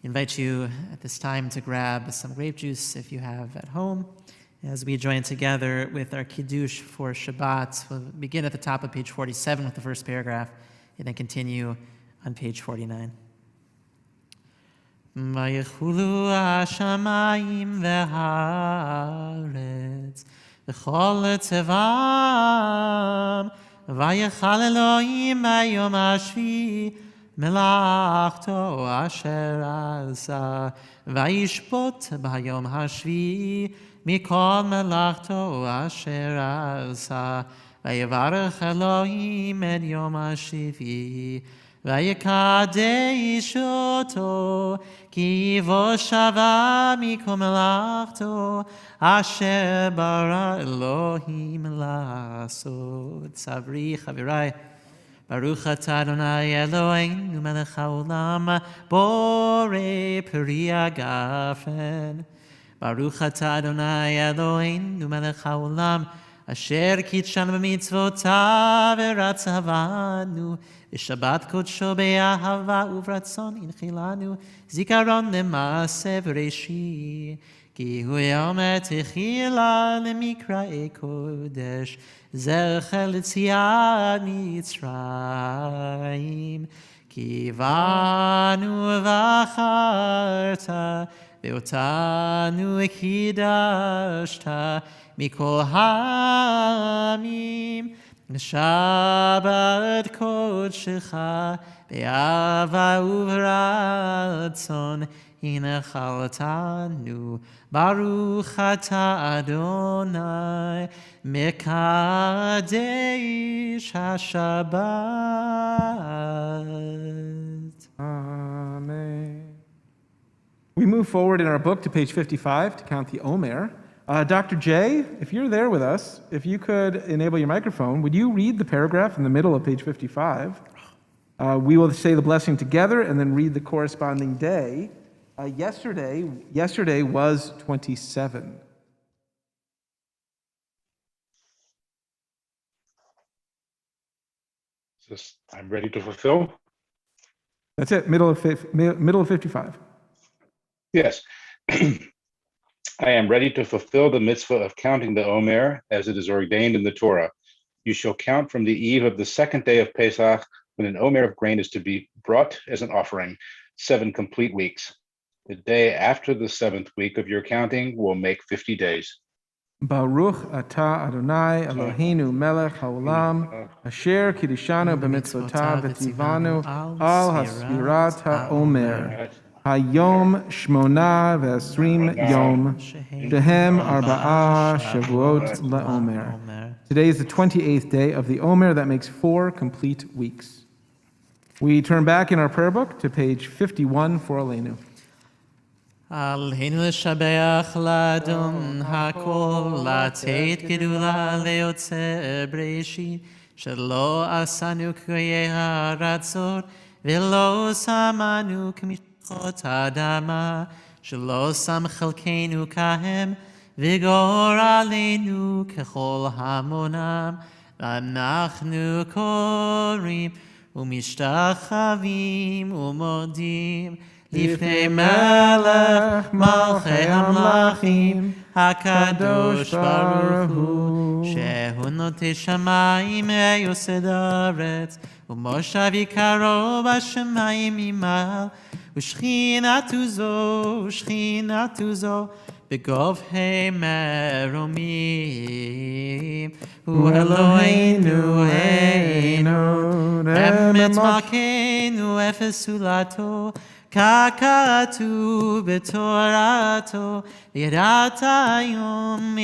invite you at this time to grab some grape juice if you have at home as we join together with our Kiddush for Shabbat. We'll begin at the top of page 47 with the first paragraph and then continue on page 49. ויחולו השמיים והארץ וכל צבאם ויחל אלוהים ביום השביעי מלאכתו אשר עשה וישפוט ביום השביעי מכל מלאכתו אשר עשה ויברך אלוהים את יום השביעי ויקדש אותו כי בו שווה מכל מלאכתו אשר ברא אלוהים לעשות. צברי חבריי, ברוך אתה אדוני אלוהינו מלך העולם בורא פרי הגפן. ברוך אתה אדוני אלוהינו מלך העולם אשר קידשנו במצוותיו ורצוונו בשבת קודשו באהבה וברצון הנחילנו זיכרון למעשה בראשית כי הוא יום תחילה למקראי קודש זכר ליציאת מצרים כי בנו ובחרת ואותנו קידשת מכל העמים שבת קודשך באהבה וברצון הנחלתנו ברוך אתה אדוני מקדש השבת. Amen. We move forward in our book to page 55 to count the Omer. Dr. J, if you're there with us, if you could enable your microphone, would you read the paragraph in the middle of page 55? We will say the blessing together and then read the corresponding day. Yesterday was 27. I'm ready to fulfill. That's it, middle of 55. Yes. I am ready to fulfill the mitzvah of counting the Omer as it is ordained in the Torah. You shall count from the eve of the second day of Pesach when an Omer of grain is to be brought as an offering, 7 complete weeks. The day after the 7th week of your counting will make 50 days. Baruch atah Adonai Eloheinu melech haolam asher kiddushanu b'mitzvotav v'tzivanu al hasfirat ha'omer hayom shmona v'esrim yom shehem arba'ah shavuot la'omer. Today is the 28th day of the Omer. That makes 4 complete weeks. We turn back in our prayer book to page 51 for Aleinu. עלינו לשבח לאדון הכל, לתת גדולה ליוצא בראשית, שלא עשנו קריי הרצות, ולא שמנו כמשחות האדמה, שלא שם חלקנו כהם, וגור עלינו ככל המונם, ואנחנו קוראים ומשתחווים ומודים, לפני מלך מלכי המלכים, הקדוש ברוך הוא, שהוא נוטה שמיים ויוסד ארץ, ומושב יקרו בשמיים ממעל, ושכינתו זו, בגובהי מרומים. הוא אלוהינו, אמת מלכנו, אפס זולתו, ככתוב בתורתו, ידעת היום,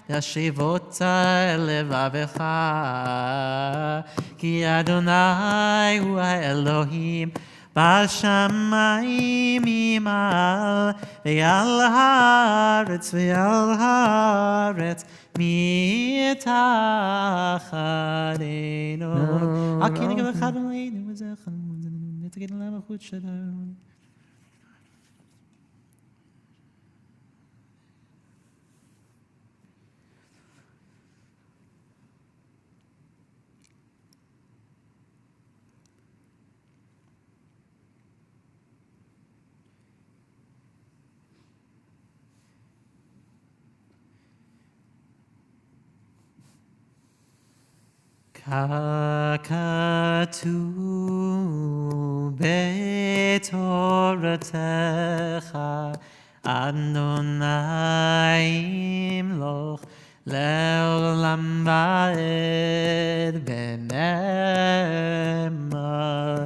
להשיבות אל לבבך, כי אדוני הוא האלוהים, בשמיים ממעל, ועל הארץ מתחתנו. הכי נגד אחד עלינו, וזה אחד נתגד למלכות שלנו. ככתוב בתורתך, אדוני ימלוך לעולם ועד, ונאמר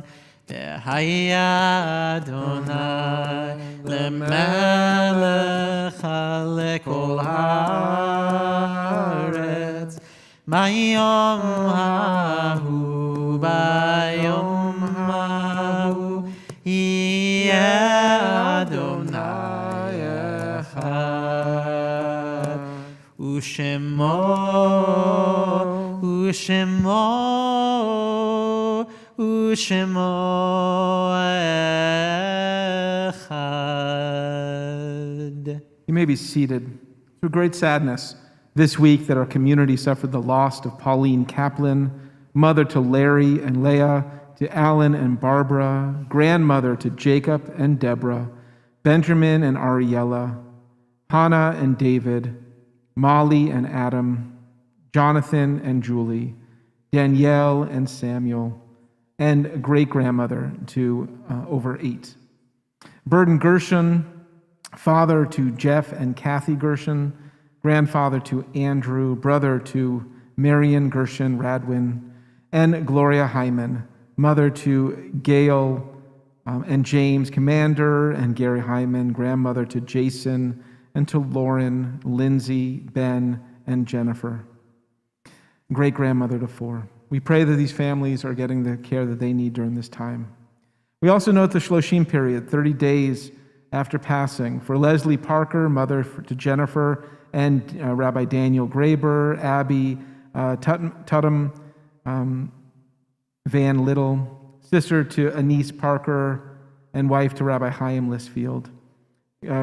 והיה אדוני למלך על כל הארץ. ביום ההוא, יהיה אדוני אחד, ושמו אחד. You may be seated. Through great sadness, this week that our community suffered the loss of Pauline Kaplan, mother to Larry and Leah, to Alan and Barbara, grandmother to Jacob and Deborah, Benjamin and Ariella, Hannah and David, Molly and Adam, Jonathan and Julie, Danielle and Samuel, and great-grandmother to over 8. Burden Gershon, father to Jeff and Kathy Gershon, grandfather to Andrew, brother to Marion Gershon Radwin, and Gloria Hyman, mother to Gail and James Commander and Gary Hyman, grandmother to Jason and to Lauren, Lindsay, Ben, and Jennifer, great-grandmother to 4. We pray that these families are getting the care that they need during this time. We also note the Shloshim period, 30 days after passing, for Leslie Parker, mother to Jennifer, and Rabbi Daniel Graber, Abby Tuttom, Van Little, sister to Anise Parker, and wife to Rabbi Chaim Lisfield.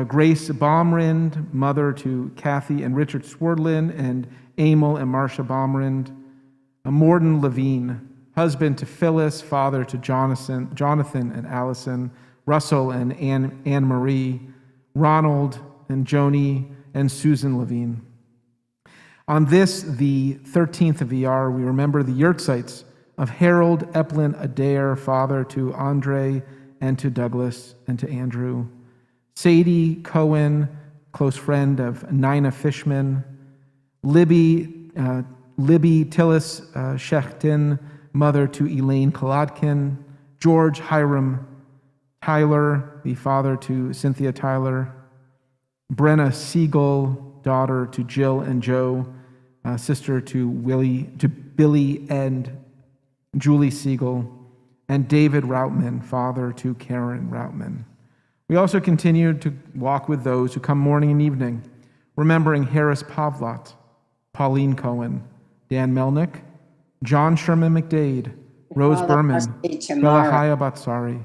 Grace Baumrind, mother to Kathy and Richard Swerdlin, and Emil and Marcia Baumrind. Morden Levine, husband to Phyllis, father to Jonathan and Allison, Russell and Anne Marie, Ronald and Joni, and Susan Levine. On this, the 13th of Iyar, we remember the yurtzites of Harold Eplin Adair, father to Andre and to Douglas and to Andrew, Sadie Cohen, close friend of Nina Fishman, Libby Tillis Shechtin, mother to Elaine Kolodkin, George Hiram Tyler, the father to Cynthia Tyler, Brenna Siegel, daughter to Jill and Joe, sister to Billy and Julie Siegel, and David Routman, father to Karen Routman. We also continue to walk with those who come morning and evening, remembering Harris Pavlot, Pauline Cohen, Dan Melnick, John Sherman McDade, Rose Berman, Belahaya Batsari,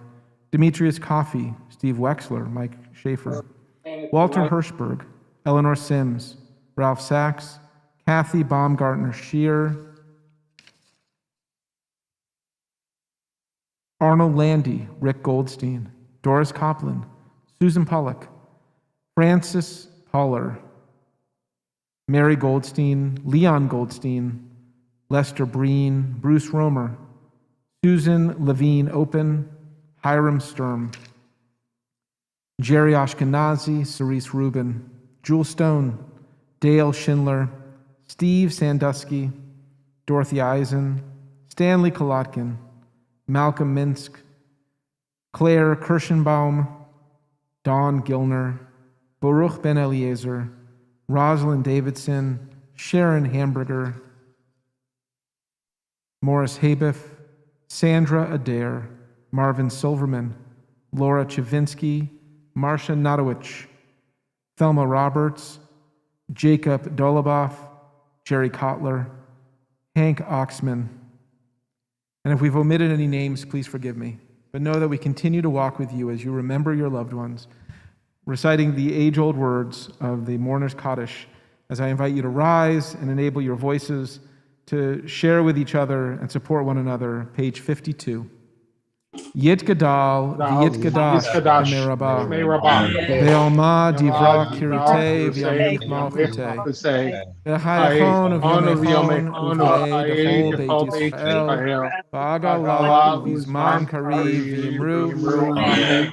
Demetrius Coffey, Steve Wexler, Mike Schaefer, Walter Hirschberg, Eleanor Sims, Ralph Sachs, Kathy Baumgartner Shear, Arnold Landy, Rick Goldstein, Doris Copland, Susan Pollock, Francis Haller, Mary Goldstein, Leon Goldstein, Lester Breen, Bruce Romer, Susan Levine Open, Hiram Sturm, Jerry Ashkenazi, Cerise Rubin, Jules Stone, Dale Schindler, Steve Sandusky, Dorothy Eisen, Stanley Kolotkin, Malcolm Minsk, Claire Kirschenbaum, Dawn Gilner, Baruch Ben Eliezer, Rosalind Davidson, Sharon Hamburger, Morris Habiff, Sandra Adair, Marvin Silverman, Laura Chavinsky, Marcia Nadowich, Thelma Roberts, Jacob Doloboff, Jerry Kotler, Hank Oxman. And if we've omitted any names, please forgive me. But know that we continue to walk with you as you remember your loved ones, reciting the age-old words of the Mourner's Kaddish, as I invite you to rise and enable your voices to share with each other and support one another. Page 52. Yit Gadal, V'yit Gadash, Merabah, Ve'alma Divra Kirite, V'yamich Malchute, Ve'chayachon V'yomechon, Uv'lei Dechol Beit Yisrael, V'agala Uv'zman Kariv, V'yimru,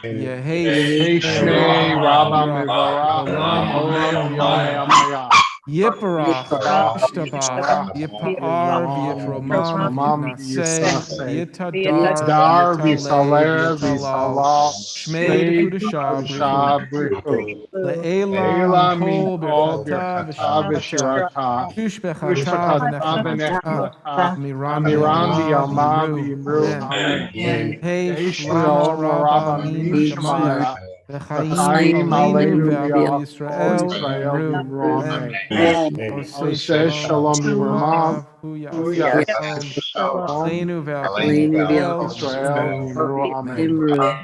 Yehesh Shmei Rabba Mevorach, Olam Yom Hamayah. Yiparach, Ishtabach, Yipa'ar, V'yitromam, V'yitnaseh, Yitadar, V'yisaler, V'yisalal, Shmei Kudashah, Brichu. Le'elam, Kol, Kol B'chata, Birkata V'shirata, V'shirata. Tushbechata, V'nechata, Amiram, Amiram V'yimru, Amen. Hey, Shalom Rabba, Rabba Min Min Shemaya, Shemaya. V'chaim V'chaim Aleinu, Aleinu V'al Yisrael, V'Yisrael V'yimru, Amen. Oseh Oseh Shalom, Shalom Urav, Urav. Hu Huya Ya'aseh Shalom, Aleinu V'al Israel Yimru Amen.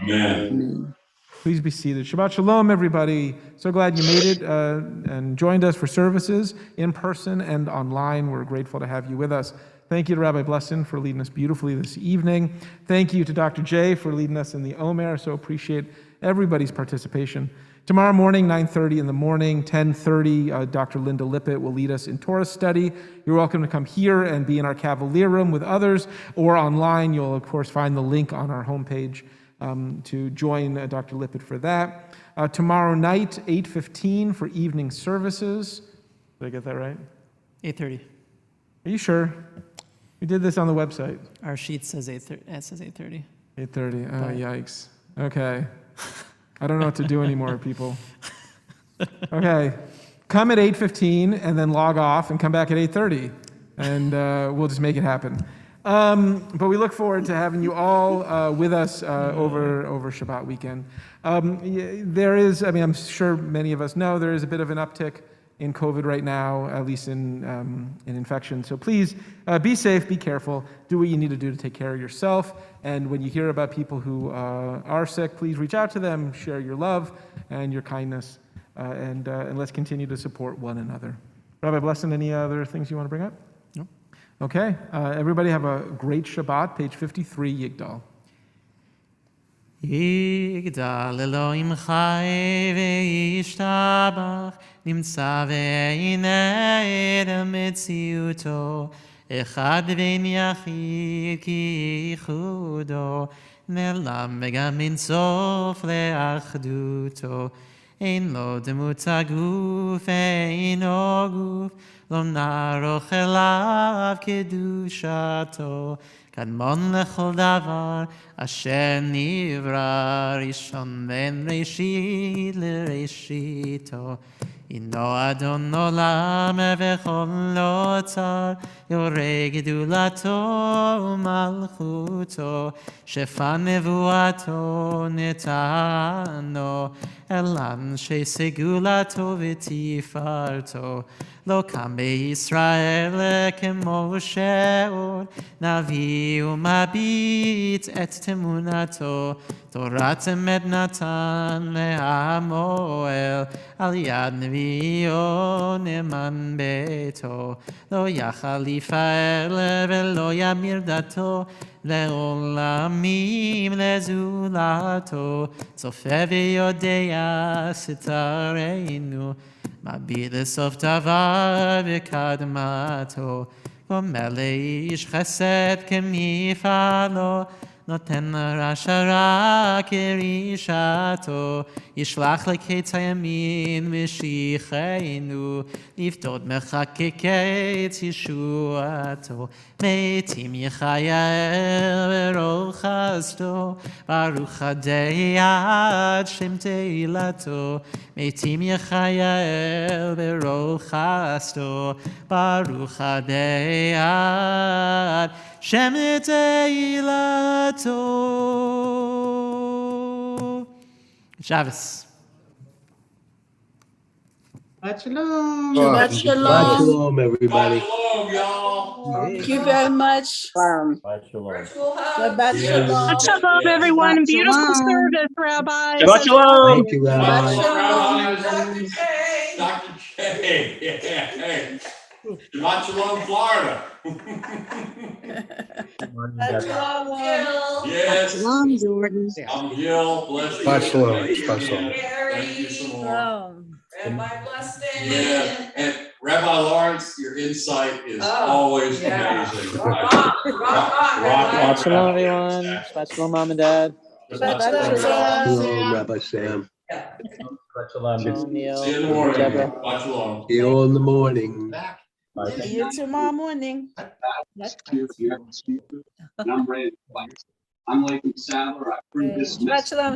Amen. Please be seated. Shabbat Shalom, everybody. So glad you made it and joined us for services in person and online. We're grateful to have you with us. Thank you to Rabbi Blessin for leading us beautifully this evening. Thank you to Dr. J for leading us in the Omer. So appreciate everybody's participation. Tomorrow morning, 9:30 in the morning, 10:30, Dr. Linda Lippett will lead us in Torah study. You're welcome to come here and be in our Cavalier room with others, or online. You'll, of course, find the link on our homepage to join Dr. Lippett for that. Tomorrow night, 8:15 for evening services. Did I get that right? 8:30. Are you sure? We did this on the website. Our sheet says 8:30. It says 8:30. 8:30. Oh, But- yikes. Okay. I don't know what to do anymore, people. Okay. Come at 8:15 and then log off and come back at 8:30, and we'll just make it happen. But we look forward to having you all with us over Shabbat weekend. There is, I'm sure many of us know, there is a bit of an uptick in COVID right now, at least in infection. So please be safe, be careful, do what you need to do to take care of yourself. And when you hear about people who are sick, please reach out to them, share your love and your kindness, and let's continue to support one another. Rabbi Blessin, any other things you want to bring up? No. Okay, everybody have a great Shabbat, page 53, Yigdal. יגדל אלוהים חי וישתבח, נמצא והנה מציאותו, אחד ואין יחיד כי ייחודו, נעלם וגם אין סוף לאחדותו, אין לו דמות הגוף, אינו גוף, לא נערוך אליו קדושתו, קדמון לכל דבר, אשר נברא ראשון בין ראשית לראשיתו. אינו אדון עולם וכל לא צר, יורה גדולתו ומלכותו, שפע נבואתו נתנו, אל אנשי סגולתו ותפארתו. לא קם בישראל כמו שאול, נביא ומביט את תמונתו, תורת אמת נתן לעמואל, על יד נביאו נאמן ביתו, לא יכל יפעל ולא ימיר דתו, לעולמים לזולתו, צופה ויודע סתרנו, מביט לסוף דבר וקדמתו, גומל איש חסד כמפעלו, נותן לרשע רע כרשעתו, ישלח לקץ הימין משיחנו, לפדות מחקקי ישועתו, מתים יחיה ברוך חסדו, ברוך עדי עד שם תהילתו, מתים יחיה ברוך חסדו, ברוך עדי עד שם תהילתו. Shabbos. Shabbat shalom. Shabbat shalom. Shalom, everybody. Shalom, y'all. Thank you very much. Shabbat shalom. Shabbat shalom. Shalom, everyone. Shabbat Beautiful shalom. service, Rabbi. Shabbat shalom. Thank you, Rabbi. Shabbat Dr. K. Yeah. Shabbat shalom, Florida. Shabbat shalom. Yes. Shalom, Jordan. I'm Gil. Bless you. Shabbat shalom. Shabbat shalom. Thank you some more. Shalom. Rabbi blessed Yeah, and Rabbi Lawrence, your insight is always amazing. Shabbat shalom, everyone. Shabbat shalom, mom and dad. Shabbat shalom. Shalom, Rabbi Sam. Shalom, Neil. See you in the morning. Deborah. Shabbat shalom. See you all in the morning. See you tomorrow morning. I'm ready to fight. I'm Latham Sadler. I approve this Shabbat shalom.